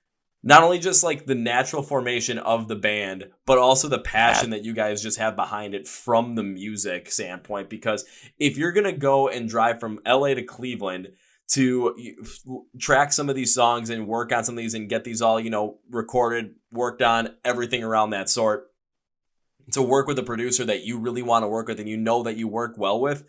not only just like the natural formation of the band, but also the passion that you guys just have behind it from the music standpoint. Because if you're going to go and drive from LA to Cleveland to track some of these songs and work on some of these and get these all, you know, recorded, worked on, everything around that sort, to work with a producer that you really want to work with and you know that you work well with,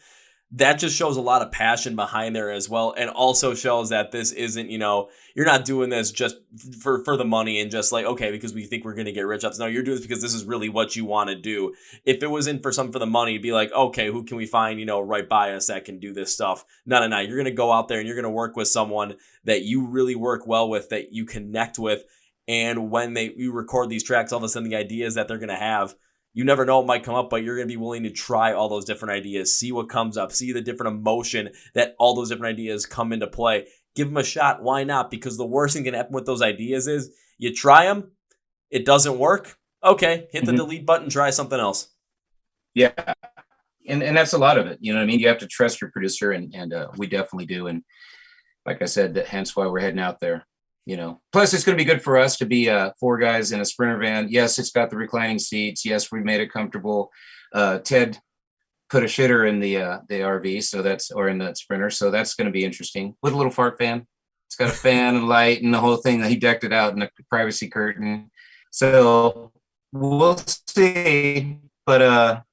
that just shows a lot of passion behind there as well. And also shows that this isn't, you know, you're not doing this just for the money and just like, okay, because we think we're going to get rich off this. No, you're doing this because this is really what you want to do. If it was in for something for the money, it'd be like, okay, who can we find, you know, right by us that can do this stuff? No. You're going to go out there and you're going to work with someone that you really work well with, that you connect with. And when you record these tracks, all of a sudden the ideas that they're going to have, you never know what might come up, but you're going to be willing to try all those different ideas, see what comes up, see the different emotion that all those different ideas come into play. Give them a shot. Why not? Because the worst thing can happen with those ideas is you try them, it doesn't work. Okay, hit the delete button, try something else. Yeah. And that's a lot of it. You know what I mean? You have to trust your producer, and we definitely do. And like I said, that hence why we're heading out there. Plus it's going to be good for us to be 4 guys in a Sprinter van. Yes, it's got the reclining seats. Yes, we made it comfortable. Ted put a shitter in the RV, or in the Sprinter, so that's going to be interesting, with a little fart fan. It's got a fan and light and the whole thing. He decked it out in a privacy curtain. So we'll see. But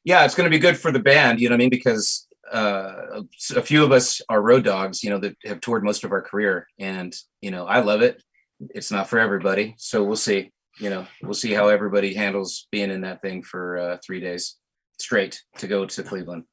yeah, it's going to be good for the band, you know what I mean? Because a few of us are road dogs, that have toured most of our career. And, I love it. It's not for everybody. So we'll see. We'll see how everybody handles being in that thing for 3 days straight to go to Cleveland.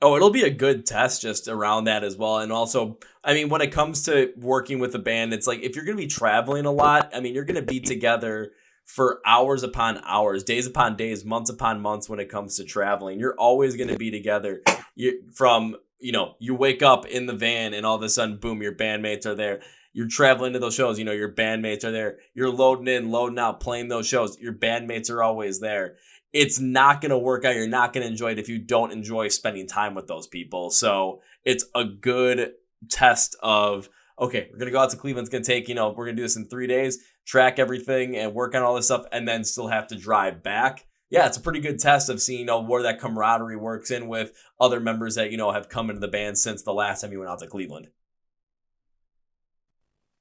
Oh, it'll be a good test just around that as well. And also, I mean, when it comes to working with a band, it's like, if you're going to be traveling a lot, I mean, you're going to be together for hours upon hours, days upon days, months upon months. When it comes to traveling, you're always going to be together. You wake up in the van and all of a sudden, boom, your bandmates are there. You're traveling to those shows, your bandmates are there. You're loading in, loading out, playing those shows. Your bandmates are always there. It's not going to work out. You're not going to enjoy it if you don't enjoy spending time with those people. So it's a good test of, okay, we're going to go out to Cleveland. It's going to take, we're going to do this in 3 days, track everything and work on all this stuff, and then still have to drive back. Yeah, it's a pretty good test of seeing, where that camaraderie works in with other members that, have come into the band since the last time you went out to Cleveland.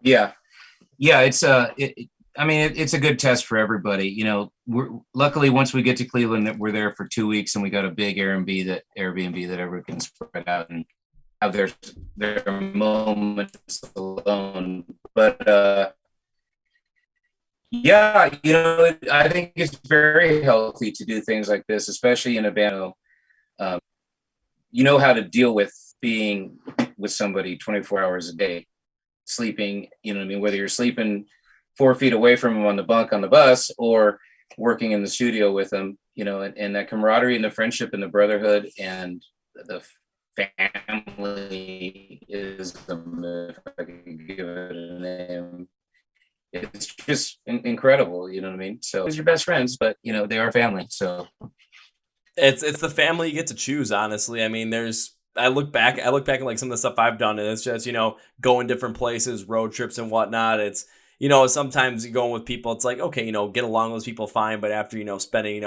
Yeah. Yeah. It's it's a good test for everybody. We're luckily, once we get to Cleveland, we're there for 2 weeks, and we got a big Airbnb that everyone can spread out and have their moments alone. But yeah, I think it's very healthy to do things like this, especially in a band. How to deal with being with somebody 24 hours a day, sleeping, whether you're sleeping 4 feet away from them on the bunk on the bus or working in the studio with them, and that camaraderie and the friendship and the brotherhood and the family is, if I could give it a name, it's just incredible. You know what I mean? So it's your best friends, but they are family. So it's the family you get to choose, honestly. I mean, I look back at like some of the stuff I've done, and it's just, going different places, road trips and whatnot. It's, sometimes you going with people, it's like, okay, get along with those people fine. But after, spending,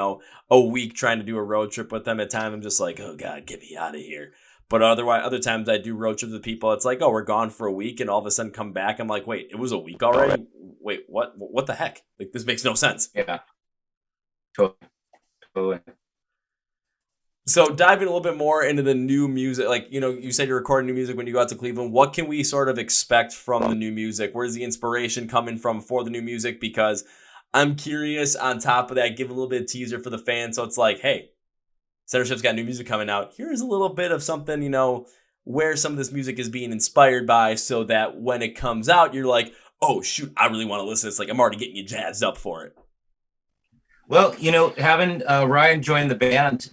a week trying to do a road trip with them, at times I'm just like, oh God, get me out of here. But other times I do road trips with people. It's like, oh, we're gone for a week, and all of a sudden come back. I'm like, wait, it was a week already? Wait, what? What the heck? Like, this makes no sense. Yeah, totally. So diving a little bit more into the new music, like, you said you're recording new music when you go out to Cleveland. What can we sort of expect from the new music? Where's the inspiration coming from for the new music? Because I'm curious, on top of that, give a little bit of teaser for the fans. So it's like, hey, Centershift's got new music coming out. Here's a little bit of something, where some of this music is being inspired by, so that when it comes out, you're like, oh, shoot, I really want to listen. It's like, I'm already getting you jazzed up for it. Well, having Ryan join the band,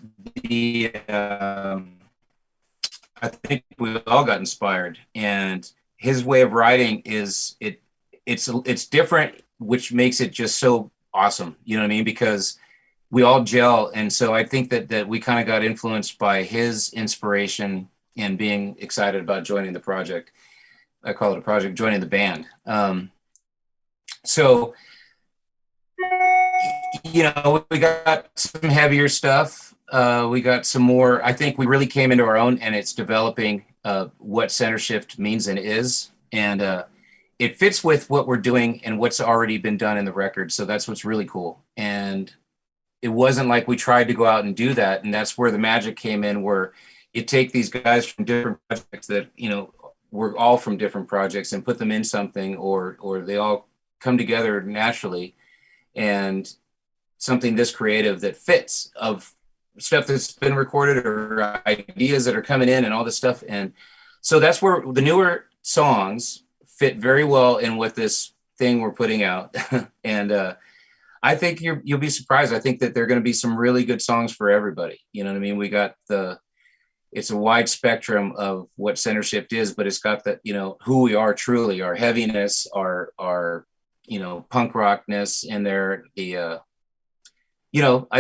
I think we all got inspired, and his way of writing it's different, which makes it just so awesome. You know what I mean? Because we all gel. And so I think that we kind of got influenced by his inspiration and being excited about joining the project. I call it a project, joining the band. So, we got some heavier stuff. We got some more. I think we really came into our own, and it's developing what Centershift means and is. And it fits with what we're doing and what's already been done in the record. So that's what's really cool. And it wasn't like we tried to go out and do that. And that's where the magic came in, where you take these guys from different projects that, we're all from different projects, and put them in something, or they all come together naturally. And something this creative that fits, of stuff that's been recorded or ideas that are coming in and all this stuff. And so that's where the newer songs fit very well in what this thing we're putting out. And I think you'll be surprised. I think that there are going to be some really good songs for everybody. You know what I mean? We got it's a wide spectrum of what Centershift is, but it's got the, who we are truly, our heaviness, our punk rockness in there. I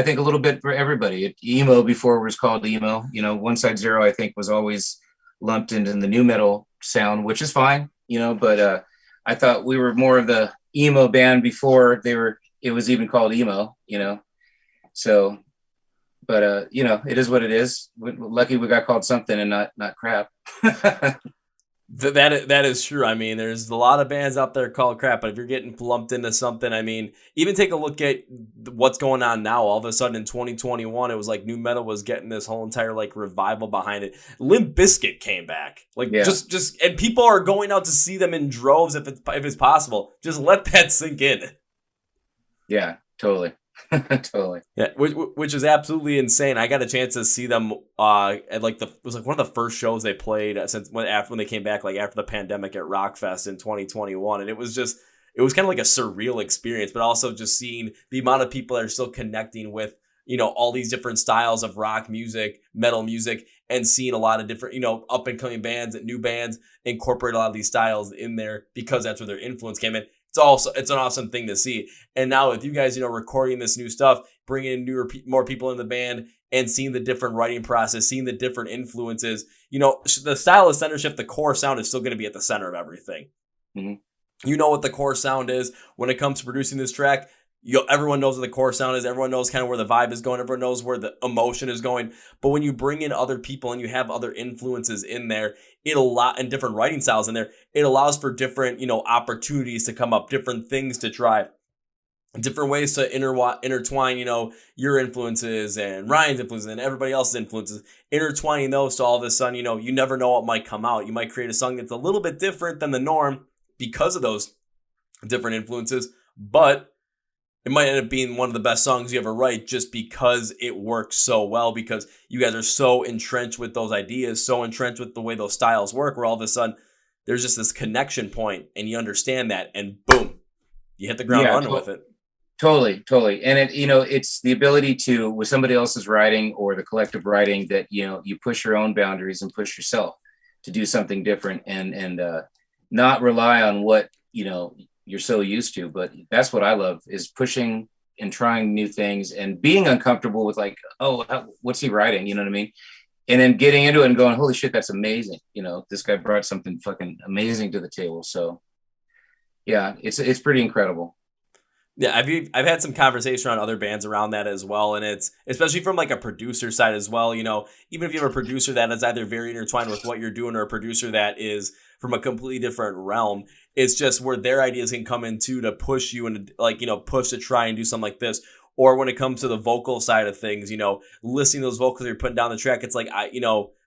think a little bit for everybody. Emo, before it was called emo, Onesidezero, I think, was always lumped into the new metal sound, which is fine, but I thought we were more of the emo band before it was even called emo, so, but it is what it is. We're lucky we got called something and not crap. That is true. I mean, there's a lot of bands out there called crap, but if you're getting lumped into something, I mean, even take a look at what's going on now. All of a sudden in 2021, it was like new metal was getting this whole entire like revival behind it. Limp Bizkit came back, like just, and people are going out to see them in droves if it's possible. Just let that sink in. Yeah, totally. Totally. Yeah, which is absolutely insane. I got a chance to see them at like it was like one of the first shows they played when they came back, like after the pandemic, at Rockfest in 2021, and it was kind of like a surreal experience, but also just seeing the amount of people that are still connecting with all these different styles of rock music, metal music, and seeing a lot of different up and coming bands and new bands incorporate a lot of these styles in there because that's where their influence came in. It's an awesome thing to see. And now with you guys, recording this new stuff, bringing in more people in the band and seeing the different writing process, seeing the different influences, the style of Centershift, the core sound is still going to be at the center of everything. Mm-hmm. You know what the core sound is when it comes to producing this track. Everyone knows what the core sound is. Everyone knows kind of where the vibe is going. Everyone knows where the emotion is going. But when you bring in other people and you have other influences in there, and different writing styles in there, it allows for different, opportunities to come up, different things to try, different ways to intertwine, your influences and Ryan's influences and everybody else's influences, intertwining those. So all of a sudden, you never know what might come out. You might create a song that's a little bit different than the norm because of those different influences, but it might end up being one of the best songs you ever write just because it works so well, because you guys are so entrenched with those ideas, so entrenched with the way those styles work, where all of a sudden there's just this connection point and you understand that, and boom, you hit the ground running with it. Totally. And it's the ability to, with somebody else's writing or the collective writing, that, you push your own boundaries and push yourself to do something different and not rely on what, you're so used to. But that's what I love, is pushing and trying new things and being uncomfortable with like, what's he writing? You know what I mean? And then getting into it and going, holy shit, that's amazing. This guy brought something fucking amazing to the table. So yeah, it's pretty incredible. Yeah, I've had some conversation on other bands around that as well, and it's especially from like a producer side as well. Even if you have a producer that is either very intertwined with what you're doing or a producer that is from a completely different realm, it's just where their ideas can come into to push you and push to try and do something like this. Or when it comes to the vocal side of things, listening to those vocals you're putting down the track, it's like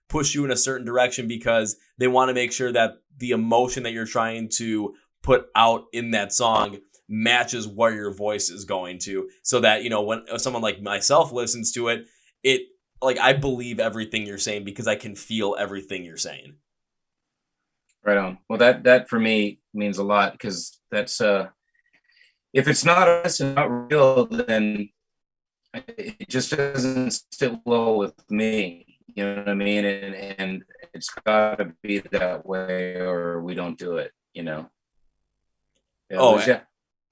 push you in a certain direction because they want to make sure that the emotion that you're trying to put out in that song matches where your voice is going to, so that when someone like myself listens to it, I believe everything you're saying because I can feel everything you're saying. Right on. Well, that for me means a lot, because that's if it's not us and not real, then it just doesn't sit well with me. You know what I mean? And it's got to be that way or we don't do it. Yeah.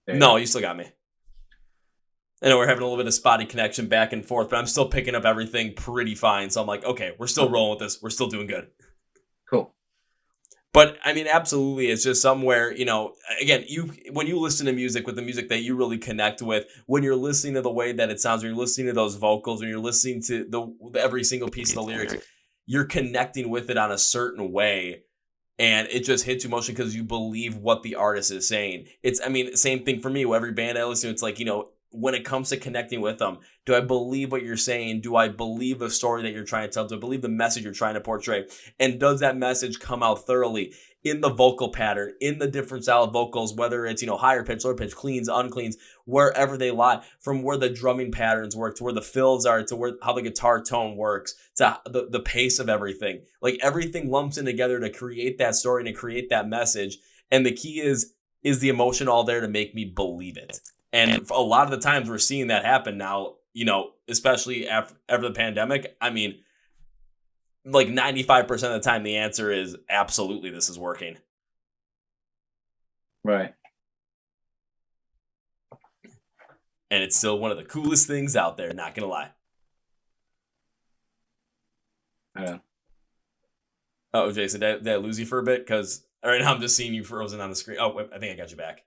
No, you still got me. I know we're having a little bit of spotty connection back and forth, but I'm still picking up everything pretty fine. So I'm like, okay, we're still rolling with this. We're still doing good. Cool. But I mean, absolutely, it's just somewhere, again, when you listen to music with the music that you really connect with, when you're listening to the way that it sounds, when you're listening to those vocals, when you're listening to every single piece of the lyrics, you're connecting with it on a certain way. And it just hits you emotionally because you believe what the artist is saying. Same thing for me. Every band I listen to, it's like, when it comes to connecting with them, do I believe what you're saying? Do I believe the story that you're trying to tell? Do I believe the message you're trying to portray? And does that message come out thoroughly in the vocal pattern, in the different style of vocals, whether it's, higher pitch, lower pitch, cleans, uncleans, wherever they lie, from where the drumming patterns work to where the fills are, to how the guitar tone works, to the pace of everything. Like everything lumps in together to create that story and to create that message. And the key is the emotion all there to make me believe it? And a lot of the times we're seeing that happen now, especially after the pandemic. I mean, like 95% of the time, the answer is absolutely, this is working. Right. And it's still one of the coolest things out there, not going to lie. Yeah. Oh, Jason, did I lose you for a bit? Because right now I'm just seeing you frozen on the screen. Oh, I think I got you back.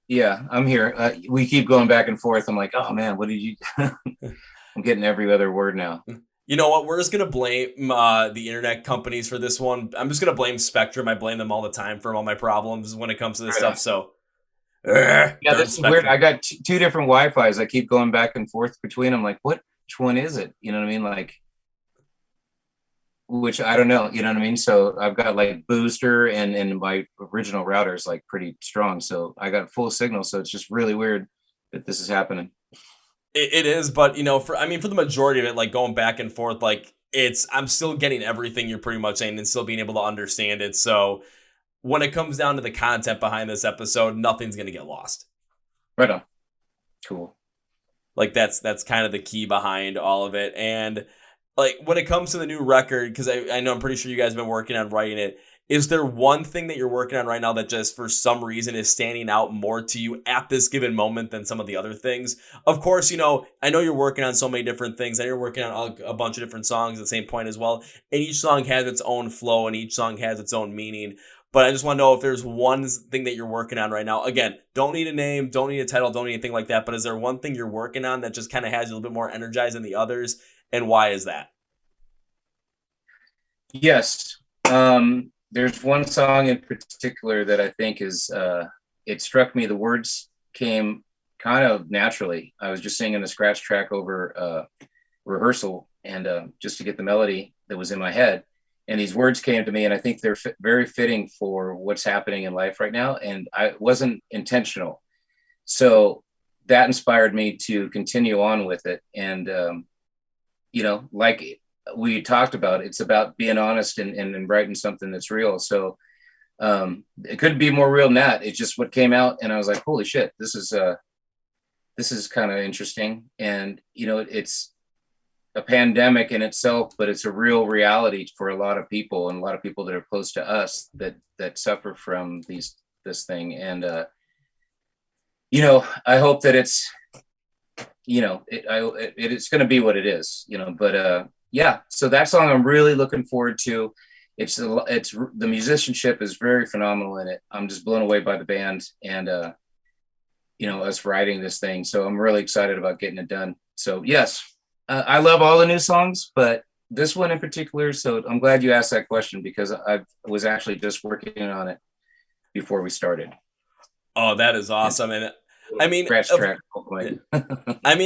Yeah, I'm here. We keep going back and forth. I'm like, oh man, what did you? I'm getting every other word now. You know what? We're just gonna blame the internet companies for this one. I'm just gonna blame Spectrum. I blame them all the time for all my problems when it comes to this stuff. So, yeah, darn this is Spectrum. weird. I got two different Wi-Fi's. I keep going back and forth between them. Like, which one is it? You know what I mean? Like, which I don't know. You know what I mean? So I've got like booster and my original router is like pretty strong. So I got full signal. So it's just really weird that this is happening. It is, but for the majority of it, like going back and forth, like I'm still getting everything you're pretty much saying and still being able to understand it. So when it comes down to the content behind this episode, nothing's gonna get lost. Right on. Cool. Like that's kind of the key behind all of it. And like when it comes to the new record, because I know I'm pretty sure you guys have been working on writing it. Is there one thing that you're working on right now that just for some reason is standing out more to you at this given moment than some of the other things? Of course, I know you're working on so many different things. I know you're working on a bunch of different songs at the same point as well. And each song has its own flow and each song has its own meaning. But I just want to know if there's one thing that you're working on right now. Again, don't need a name, don't need a title, don't need anything like that. But is there one thing you're working on that just kind of has you a little bit more energized than the others? And why is that? Yes. There's one song in particular that I think is, it struck me. The words came kind of naturally. I was just singing a scratch track over rehearsal and just to get the melody that was in my head. And these words came to me, and I think they're very fitting for what's happening in life right now. And I wasn't intentional. So that inspired me to continue on with it. And, like we talked about, it's about being honest and writing something that's real. So it couldn't be more real than that. It's just what came out, and I was like, holy shit, this is kind of interesting. And it's a pandemic in itself, but it's a real reality for a lot of people, and a lot of people that are close to us that suffer from this thing. And I hope that it's it's going to be what it is, but yeah, so that song I'm really looking forward to. It's the musicianship is very phenomenal in it. I'm just blown away by the band and us writing this thing. So I'm really excited about getting it done. So yes, I love all the new songs, but this one in particular. So I'm glad you asked that question because I was actually just working on it before we started. Oh, that is awesome. And I mean,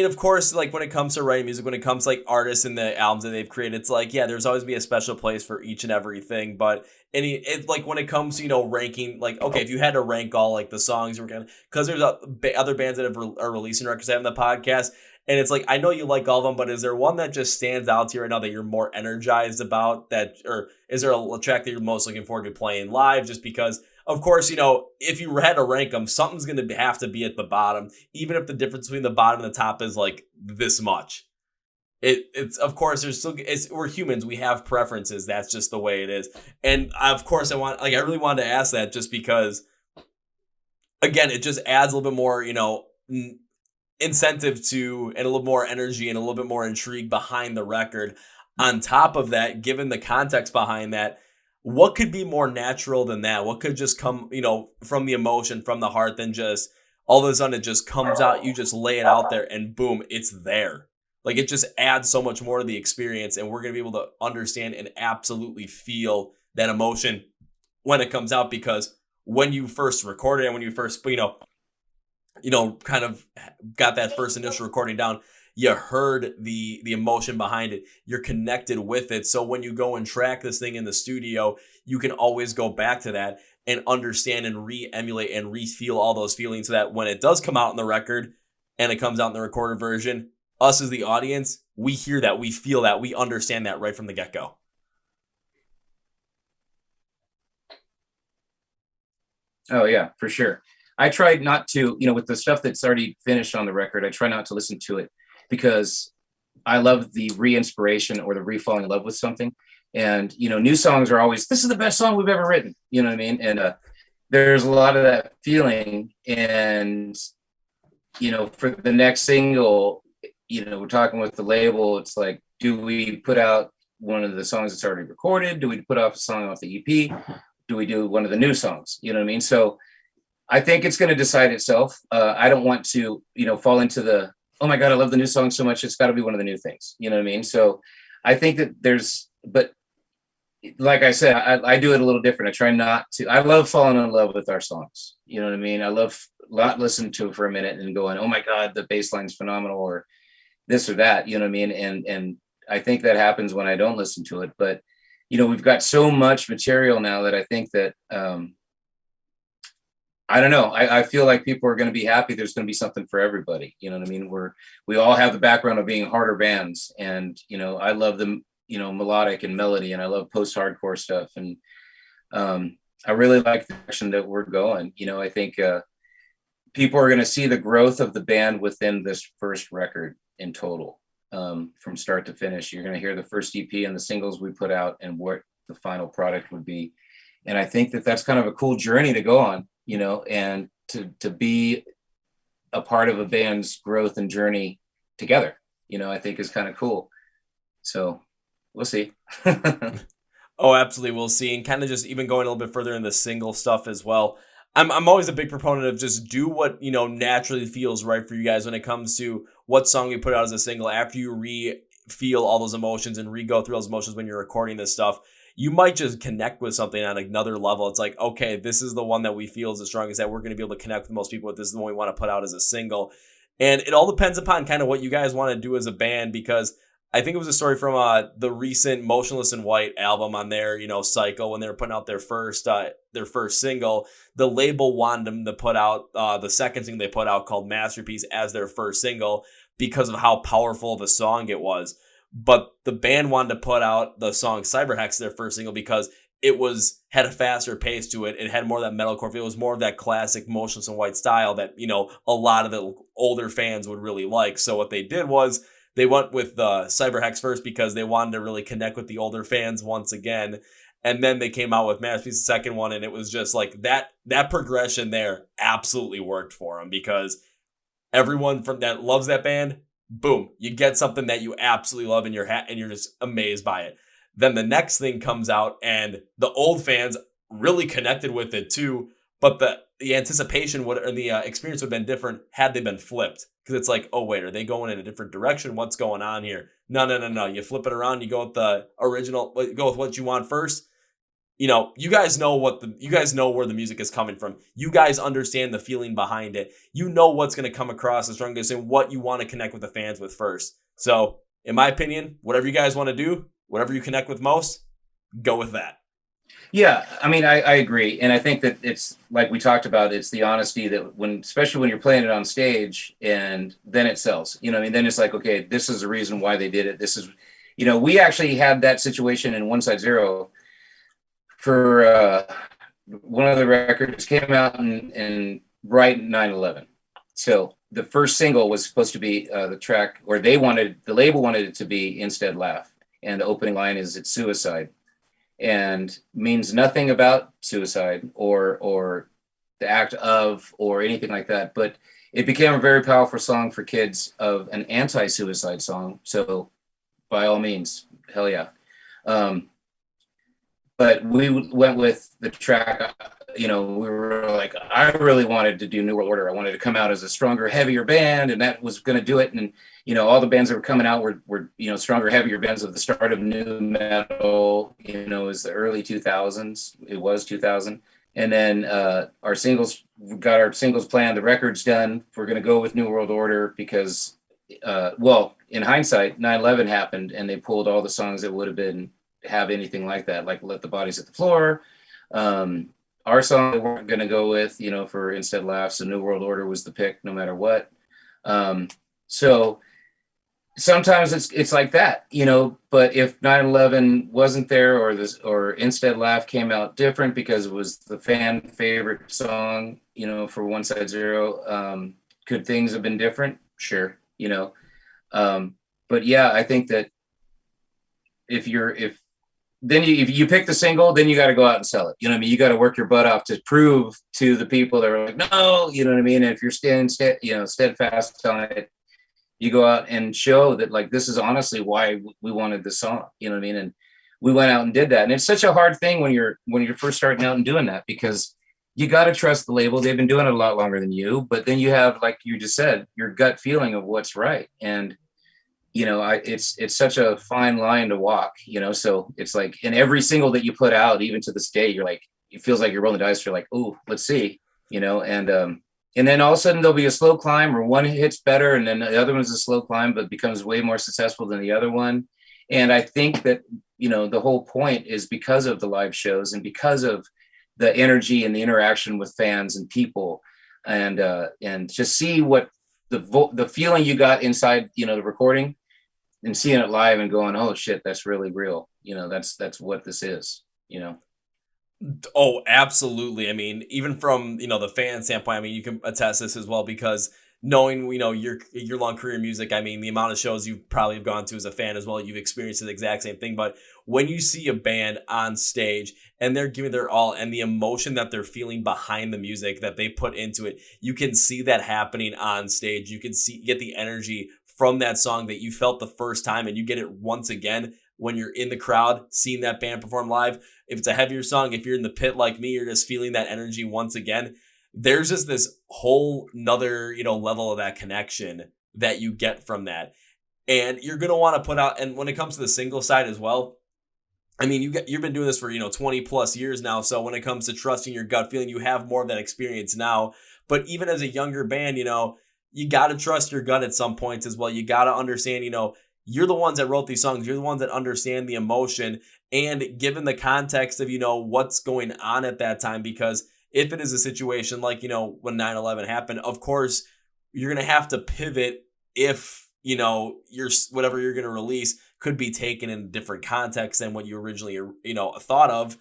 of course, like when it comes to writing music, when it comes to like artists and the albums that they've created, it's like, yeah, there's always be a special place for each and everything. But it's like when it comes to, ranking, like, okay, if you had to rank all like the songs, because there's other bands that are releasing records having the podcast. And it's like, I know you like all of them, but is there one that just stands out to you right now that you're more energized about or is there a track that you're most looking forward to playing live just because? Of course, if you had to rank them, something's going to have to be at the bottom, even if the difference between the bottom and the top is like this much. It's of course we're humans. We have preferences. That's just the way it is. And of course, I really wanted to ask that just because, again, it just adds a little bit more, incentive to and a little more energy and a little bit more intrigue behind the record. On top of that, given the context behind that. What could be more natural than that? What could just come, from the emotion, from the heart, than just all of a sudden it just comes out, you just lay it out there and boom, it's there. Like it just adds so much more to the experience and we're going to be able to understand and absolutely feel that emotion when it comes out because when you first recorded it and when you first, kind of got that first initial recording down, you heard the emotion behind it. You're connected with it. So when you go and track this thing in the studio, you can always go back to that and understand and re-emulate and re-feel all those feelings so that when it does come out in the record and it comes out in the recorded version, us as the audience, we hear that, we feel that, we understand that right from the get-go. Oh, yeah, for sure. I tried not to, with the stuff that's already finished on the record, I try not to listen to it because I love the re-inspiration or the re-falling in love with something. And, new songs are always, this is the best song we've ever written. You know what I mean? And there's a lot of that feeling. And, for the next single, we're talking with the label. It's like, do we put out one of the songs that's already recorded? Do we put off a song off the EP? Do we do one of the new songs? You know what I mean? So I think it's going to decide itself. I don't want to, fall into the, oh my God, I love the new song so much, it's got to be one of the new things. You know what I mean? So I think that but like I said, I do it a little different. I try not to. I love falling in love with our songs. You know what I mean? I love not listening to it for a minute and going, oh my God, the bass line's phenomenal, or this or that. You know what I mean? And I think that happens when I don't listen to it. But we've got so much material now that I think that I don't know. I feel like people are going to be happy. There's going to be something for everybody. You know what I mean? We all have the background of being harder bands, and I love them. Melodic and melody, and I love post-hardcore stuff. And I really like the direction that we're going. I think people are going to see the growth of the band within this first record in total, from start to finish. You're going to hear the first EP and the singles we put out and what the final product would be. And I think that that's kind of a cool journey to go on, and to be a part of a band's growth and journey together, I think is kind of cool. So we'll see. Oh, absolutely. We'll see. And kind of just even going a little bit further in the single stuff as well. I'm always a big proponent of just do what, naturally feels right for you guys when it comes to what song you put out as a single. After you feel all those emotions and go through those emotions when you're recording this stuff, you might just connect with something on another level. It's like, okay, this is the one that we feel is the strongest, that we're going to be able to connect with most people with. This is the one we want to put out as a single. And it all depends upon kind of what you guys want to do as a band, because I think it was a story from the recent Motionless in White album on their, Cycle, when they were putting out their first single. The label wanted them to put out the second thing they put out called Masterpiece as their first single because of how powerful of a song it was. But the band wanted to put out the song Cyberhex their first single because it had a faster pace to it. It had more of that metalcore feel. It was more of that classic Motionless in White style that, a lot of the older fans would really like. So what they did was they went with the Cyberhex first because they wanted to really connect with the older fans once again. And then they came out with Masterpiece, the second one, and it was just like that progression there absolutely worked for them, because everyone from that loves that band, boom, you get something that you absolutely love in your hat and you're just amazed by it. Then the next thing comes out and the old fans really connected with it too, but the anticipation the experience would have been different had they been flipped. Because it's like, oh wait, are they going in a different direction? What's going on here? No. You flip it around. You go with the original. Go with what you want first. You guys know where the music is coming from. You guys understand the feeling behind it. You know what's going to come across as strongest and what you want to connect with the fans with first. So, in my opinion, whatever you guys want to do, whatever you connect with most, go with that. Yeah, I mean, I agree. And I think that it's like we talked about, it's the honesty that especially when you're playing it on stage, and then it sells, then it's like, okay, this is the reason why they did it. This is, we actually had that situation in Onesidezero for one of the records came out in right 9/11. So the first single was supposed to be the track, or the label wanted it to be Instead Laugh. And the opening line is, it's suicide. And means nothing about suicide or the act of or anything like that. But it became a very powerful song for kids, of an anti-suicide song. So by all means, hell yeah. But we went with the track, we were like, I really wanted to do New World Order. I wanted to come out as a stronger, heavier band, and that was going to do it. And, all the bands that were coming out were stronger, heavier bands of the start of new metal, is the early 2000s. It was 2000. And then our singles planned, the record's done. We're going to go with New World Order because, in hindsight, 9/11 happened and they pulled all the songs that would have anything like that, like Let the Bodies Hit the Floor. Our song we weren't going to go with, for Instead Laugh. So New World Order was the pick no matter what. So sometimes it's like that, but if 9/11 wasn't there, or Instead Laugh came out different because it was the fan favorite song, for Onesidezero, could things have been different? Sure. But yeah, I think that if you pick the single, then you got to go out and sell it. You got to work your butt off to prove to the people that are like, no, And if you're steadfast on it, you go out and show that like, this is honestly why we wanted this song, you know what I mean? And we went out and did that. And it's such a hard thing when you're first starting out and doing that, because you got to trust the label. They've been doing it a lot longer than you, but then you have, like you just said, your gut feeling of what's right. And, you know, it's such a fine line to walk, you know? So it's like in every single that you put out, even to this day, you're like, it feels like you're rolling the dice. You're like, oh, let's see, you know? And then all of a sudden there'll be a slow climb, or one hits better, and then the other one's a slow climb, but becomes way more successful than the other one. And I think that, you know, the whole point is because of the live shows and because of the energy and the interaction with fans and people, and just see what the feeling you got inside, you know, the recording, and seeing it live and going, oh shit, that's really real. You know, that's what this is, you know? Oh, absolutely. I mean, even from, you know, the fan standpoint, I mean, you can attest this as well, because knowing, you know, your long career in music, I mean, the amount of shows you probably have gone to as a fan as well, you've experienced the exact same thing. But when you see a band on stage and they're giving their all, and the emotion that they're feeling behind the music that they put into it, you can see that happening on stage. You can get the energy from that song that you felt the first time, and you get it once again when you're in the crowd seeing that band perform live. If it's a heavier song, if you're in the pit like me, you're just feeling that energy once again. There's just this whole nother, you know, level of that connection that you get from that. And you're going to want to put out, and when it comes to the single side as well, I mean, you've been doing this for, you know, 20 plus years now. So when it comes to trusting your gut feeling, you have more of that experience now. But even as a younger band, you know, you got to trust your gut at some points as well. You got to understand, you know, you're the ones that wrote these songs. You're the ones that understand the emotion, and given the context of, you know, what's going on at that time. Because if it is a situation like, you know, when 9/11 happened, of course, you're going to have to pivot if, you know, whatever you're going to release could be taken in a different context than what you originally, you know, thought of.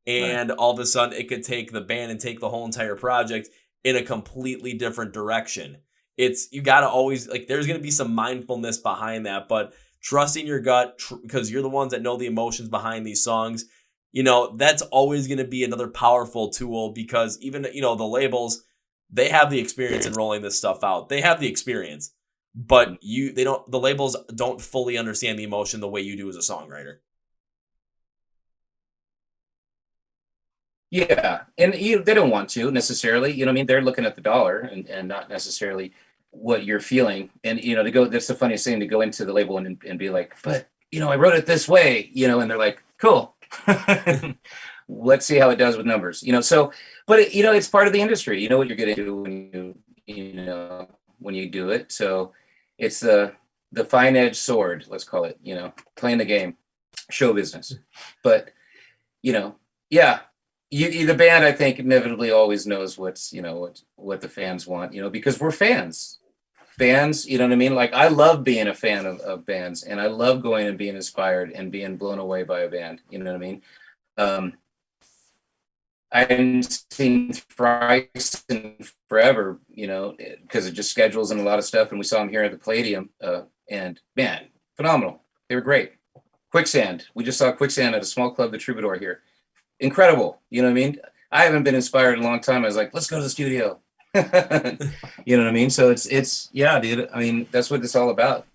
And all of a sudden it could take the band and take the whole entire project in a completely different direction. You got to always, like, there's going to be some mindfulness behind that, but trusting your gut, because you're the ones that know the emotions behind these songs, you know, that's always going to be another powerful tool. Because even, you know, the labels, they have the experience in rolling this stuff out. They have the experience, but the labels don't fully understand the emotion the way you do as a songwriter. Yeah. And they don't want to necessarily, you know what I mean? They're looking at the dollar and not necessarily what you're feeling. And, you know, that's the funniest thing, to go into the label and be like, but, you know, I wrote it this way, you know, and they're like, cool. Let's see how it does with numbers, you know? So, but you know, it's part of the industry. You know what you're getting to when you do it. So it's the fine edged sword, let's call it, you know, playing the game, show business. But, you know, yeah. The band, I think, inevitably always knows what's, you know, what the fans want, you know, because we're fans, you know what I mean? Like, I love being a fan of bands, and I love going and being inspired and being blown away by a band. You know what I mean? I haven't seen Thrice in forever, you know, because of just schedules and a lot of stuff. And we saw them here at the Palladium, and man, phenomenal. They were great. Quicksand. We just saw Quicksand at a small club, the Troubadour here. Incredible. You know what I mean? I haven't been inspired in a long time. I was like, let's go to the studio. You know what I mean? So it's yeah, dude. I mean, that's what it's all about.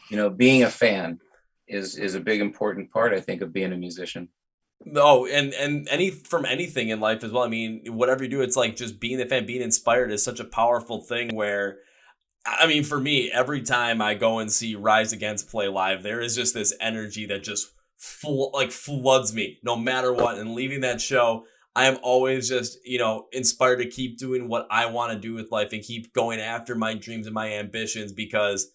You know, being a fan is a big important part, I think, of being a musician. No, and from anything in life as well. I mean, whatever you do, it's like just being a fan, being inspired is such a powerful thing. Where, I mean, for me, every time I go and see Rise Against play live, there is just this energy that just floods me no matter what. And leaving that show, I am always just, you know, inspired to keep doing what I want to do with life and keep going after my dreams and my ambitions. Because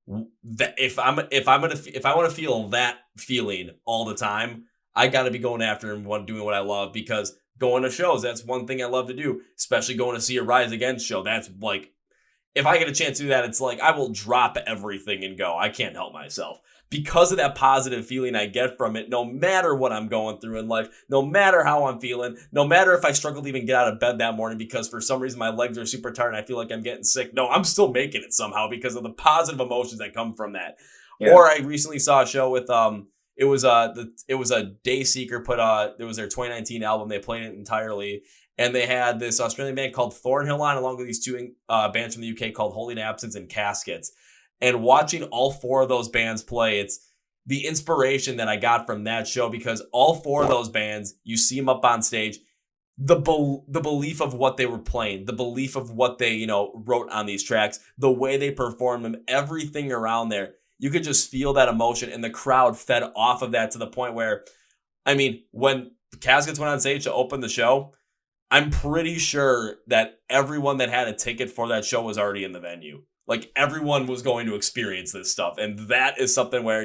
if I want to feel that feeling all the time, I got to be going after and doing what I love. Because going to shows, that's one thing I love to do, especially going to see a Rise Against show. That's like, if I get a chance to do that, it's like I will drop everything and go. I can't help myself. Because of that positive feeling I get from it, no matter what I'm going through in life, no matter how I'm feeling, no matter if I struggle to even get out of bed that morning because for some reason my legs are super tired and I feel like I'm getting sick. No, I'm still making it somehow because of the positive emotions that come from that. Yeah. Or I recently saw a show with it was a Dayseeker it was their 2019 album. They played it entirely. And they had this Australian band called Thornhill on, along with these two bands from the UK called Holy Absence and Caskets. And watching all 4 of those bands play, it's the inspiration that I got from that show, because all 4 of those bands, you see them up on stage, the belief of what they were playing, the belief of what they, wrote on these tracks, the way they performed them, everything around there, you could just feel that emotion, and the crowd fed off of that to the point where, I mean, when Caskets went on stage to open the show, I'm pretty sure that everyone that had a ticket for that show was already in the venue. Like, everyone was going to experience this stuff. And that is something where,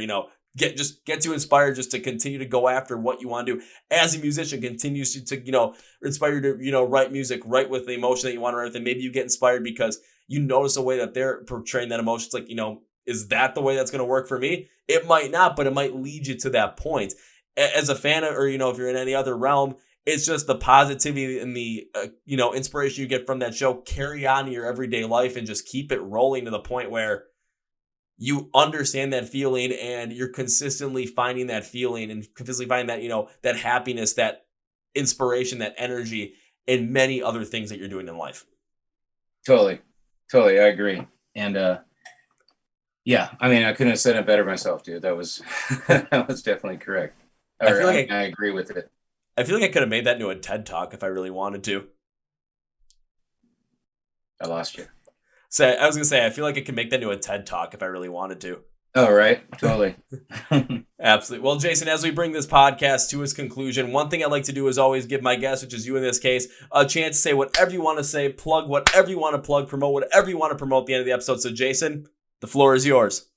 gets you inspired just to continue to go after what you want to do. As a musician, continues to inspire you to, write music, write with the emotion that you want to write. And maybe you get inspired because you notice a way that they're portraying that emotion. It's like, is that the way that's going to work for me? It might not, but it might lead you to that point. As a fan, or, if you're in any other realm, it's just the positivity and the, inspiration you get from that show, carry on in your everyday life and just keep it rolling to the point where you understand that feeling and you're consistently finding that feeling and consistently finding that, that happiness, that inspiration, that energy, and many other things that you're doing in life. Totally. I agree. And, yeah, I mean, I couldn't have said it better myself, dude. That was, that was definitely correct. I agree with it. I feel like I could have made that into a TED Talk if I really wanted to. I lost you. I was going to say, I feel like I could make that into a TED Talk if I really wanted to. Oh, right. Totally. Absolutely. Well, Jason, as we bring this podcast to its conclusion, one thing I like to do is always give my guest, which is you in this case, a chance to say whatever you want to say, plug whatever you want to plug, promote whatever you want to promote at the end of the episode. So, Jason, the floor is yours.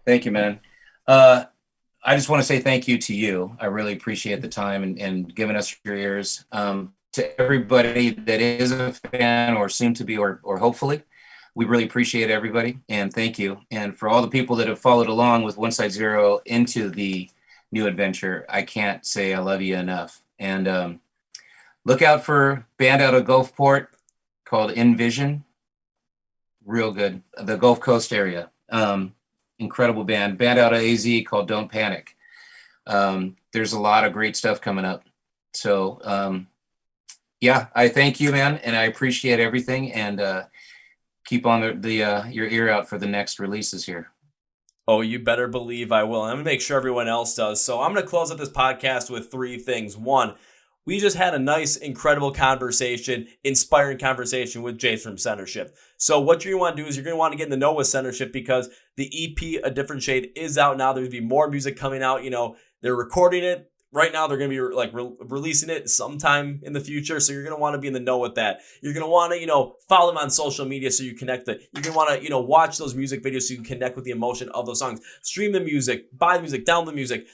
Thank you, man. I just want to say thank you to you. I really appreciate the time and giving us your ears. To everybody that is a fan or soon to be, or hopefully, we really appreciate everybody, and thank you. And for all the people that have followed along with Onesidezero into the new adventure, I can't say I love you enough. And look out for a band out of Gulfport called Envision. Real good. The Gulf Coast area. Incredible band out of AZ called Don't Panic. There's a lot of great stuff coming up. So, yeah, I thank you, man, and I appreciate everything, and keep on your ear out for the next releases here. Oh, you better believe I will. I'm going to make sure everyone else does. So I'm going to close out this podcast with 3 things. 1, we just had a nice, incredible conversation, inspiring conversation with Jace from Centershift. So what you're going to want to do is you're going to want to get in the know with Centershift, because the EP, A Different Shade, is out now. There's going to be more music coming out. They're recording it. Right now, they're going to be releasing it sometime in the future. So you're going to want to be in the know with that. You're going to want to, follow them on social media so you connect You're going to want to, watch those music videos so you can connect with the emotion of those songs. Stream the music, buy the music, download the music,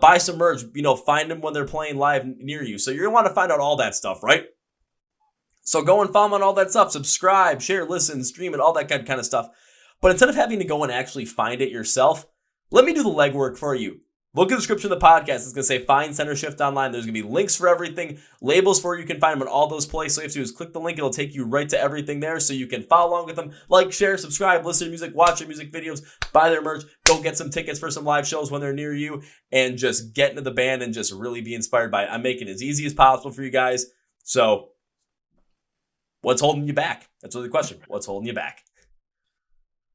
buy some merch, find them when they're playing live near you. So you're going to want to find out all that stuff, right? So go and follow them on all that stuff. Subscribe, share, listen, stream it, all that kind of stuff. But instead of having to go and actually find it yourself, let me do the legwork for you. Look at the description of the podcast. It's going to say find Centershift online. There's going to be links for everything, labels for you can find them in all those places. So all you have to do is click the link. It'll take you right to everything there so you can follow along with them. Like, share, subscribe, listen to music, watch their music videos, buy their merch, go get some tickets for some live shows when they're near you, and just get into the band and just really be inspired by it. I'm making it as easy as possible for you guys. So what's holding you back? That's really the question. What's holding you back?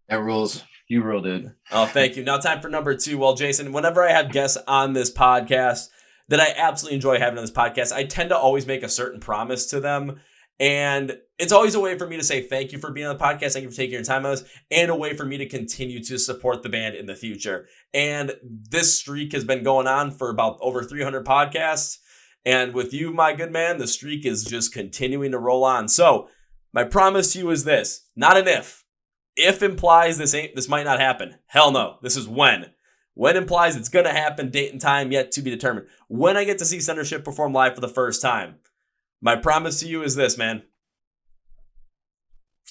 That rules. You rule, dude. Oh, thank you. Now time for number 2. Well, Jason, whenever I have guests on this podcast that I absolutely enjoy having on this podcast, I tend to always make a certain promise to them. And it's always a way for me to say thank you for being on the podcast. Thank you for taking your time on this, and a way for me to continue to support the band in the future. And this streak has been going on for about over 300 podcasts. And with you, my good man, the streak is just continuing to roll on. So my promise to you is this, not an if. If implies this might not happen. Hell no. This is when. When implies it's going to happen, date and time yet to be determined. When I get to see Centershift perform live for the first time, my promise to you is this, man.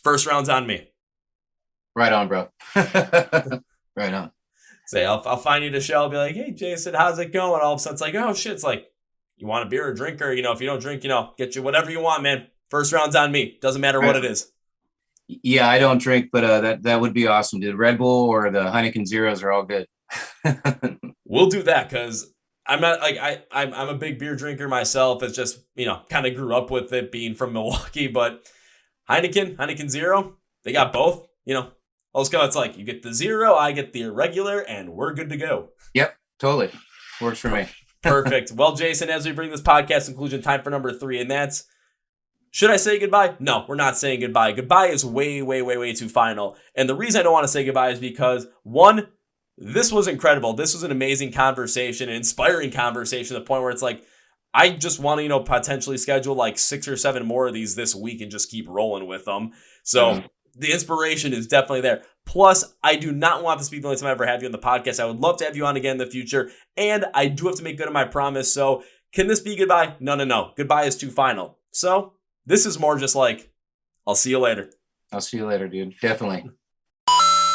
First round's on me. Right on, bro. Right on. Say, I'll find you at a show. I'll be like, hey, Jason, how's it going? All of a sudden, it's like, oh, shit. It's like, you want a beer or a drink? Or, if you don't drink, get you whatever you want, man. First round's on me. Doesn't matter what it is. Yeah, I don't drink, but that would be awesome, dude. Red Bull or the Heineken Zeros are all good. We'll do that, because I'm not like I'm a big beer drinker myself. It's just kind of grew up with it being from Milwaukee, but Heineken Zero, they got both. It's like you get the zero, I get the irregular, and we're good to go. Yep, totally. Works for me. Perfect. Well, Jason, as we bring this podcast conclusion, time for number 3, and that's, should I say goodbye? No, we're not saying goodbye. Goodbye is way, way, way, way too final. And the reason I don't want to say goodbye is because, one, this was incredible. This was an amazing conversation, an inspiring conversation, to the point where it's like, I just want to, potentially schedule like 6 or 7 more of these this week and just keep rolling with them. So the inspiration is definitely there. Plus, I do not want this to be the only time I ever have you on the podcast. I would love to have you on again in the future. And I do have to make good on my promise. So can this be goodbye? No. Goodbye is too final. So this is more just like, I'll see you later. I'll see you later, dude. Definitely.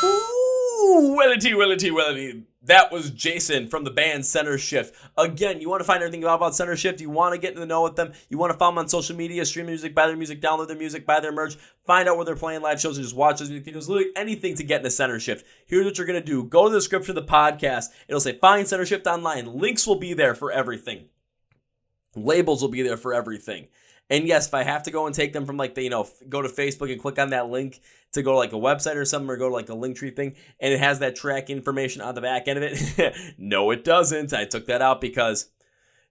Ooh, Wellity. That was Jason from the band Centershift. Again, you want to find everything about Centershift. You want to get in the know with them. You want to follow them on social media, stream their music, buy their music, download their music, buy their merch, find out where they're playing live shows, and just watch those music videos. Literally anything to get into Centershift. Here's what you're going to do. Go to the description of the podcast. It'll say find Centershift online. Links will be there for everything. Labels will be there for everything. And yes, if I have to go and take them from like the, go to Facebook and click on that link to go to like a website or something, or go to like a Linktree thing, and it has that track information on the back end of it. No, it doesn't. I took that out because,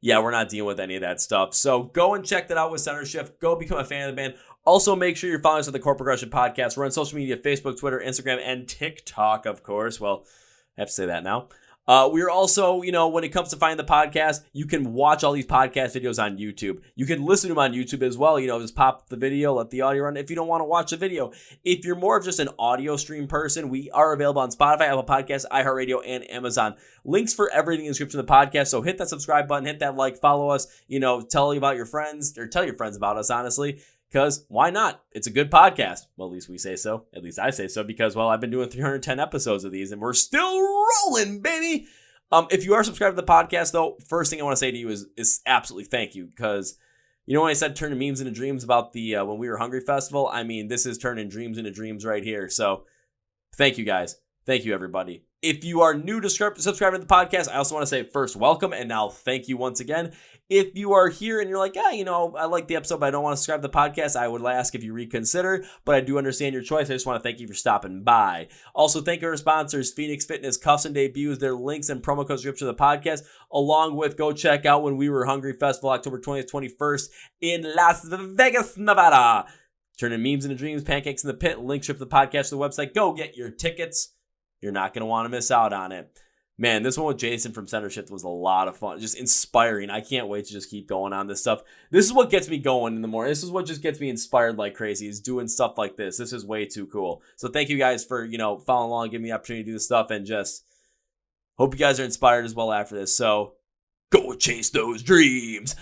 we're not dealing with any of that stuff. So go and check that out with Centershift. Go become a fan of the band. Also, make sure you're following us on the Chord Progression Podcast. We're on social media, Facebook, Twitter, Instagram, and TikTok, of course. Well, I have to say that now. We're also, when it comes to finding the podcast, you can watch all these podcast videos on YouTube. You can listen to them on YouTube as well. Just pop the video, let the audio run if you don't want to watch the video. If you're more of just an audio stream person, we are available on Spotify, Apple Podcasts, iHeart and Amazon. Links for everything in the description of the podcast. So hit that subscribe button, hit that like, follow us, tell about your friends, or tell your friends about us, honestly. Because why not? It's a good podcast. Well, at least we say so. At least I say so because, I've been doing 310 episodes of these and we're still rolling, baby. If you are subscribed to the podcast, though, first thing I want to say to you is absolutely thank you. Because, when I said turning memes into dreams about the When We Were Hungry festival, I mean, this is turning dreams into dreams right here. So thank you, guys. Thank you, everybody. If you are new to subscribing to the podcast, I also want to say first, welcome, and now thank you once again. If you are here and you're like, I like the episode, but I don't want to subscribe to the podcast, I would ask if you reconsider, but I do understand your choice. I just want to thank you for stopping by. Also, thank our sponsors, Phoenix Fitness, Cuffs and Debuts, their links and promo code description of the podcast, along with go check out When We Were Hungry Festival, October 20th, 21st in Las Vegas, Nevada. Turning memes into dreams, pancakes in the pit, link strip the podcast to the website. Go get your tickets. You're not going to want to miss out on it. Man, this one with Jason from Centershift was a lot of fun. Just inspiring. I can't wait to just keep going on this stuff. This is what gets me going in the morning. This is what just gets me inspired like crazy, is doing stuff like this. This is way too cool. So thank you guys for, following along, giving me the opportunity to do this stuff, and just hope you guys are inspired as well after this. So go chase those dreams.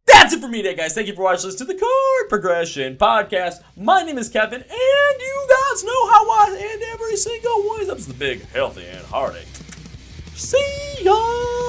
That's it for me today, guys. Thank you for watching this to the Chord Progression Podcast. My name is Kevin, and you guys know how I end every single one. That's the big, healthy, and hearty. See ya!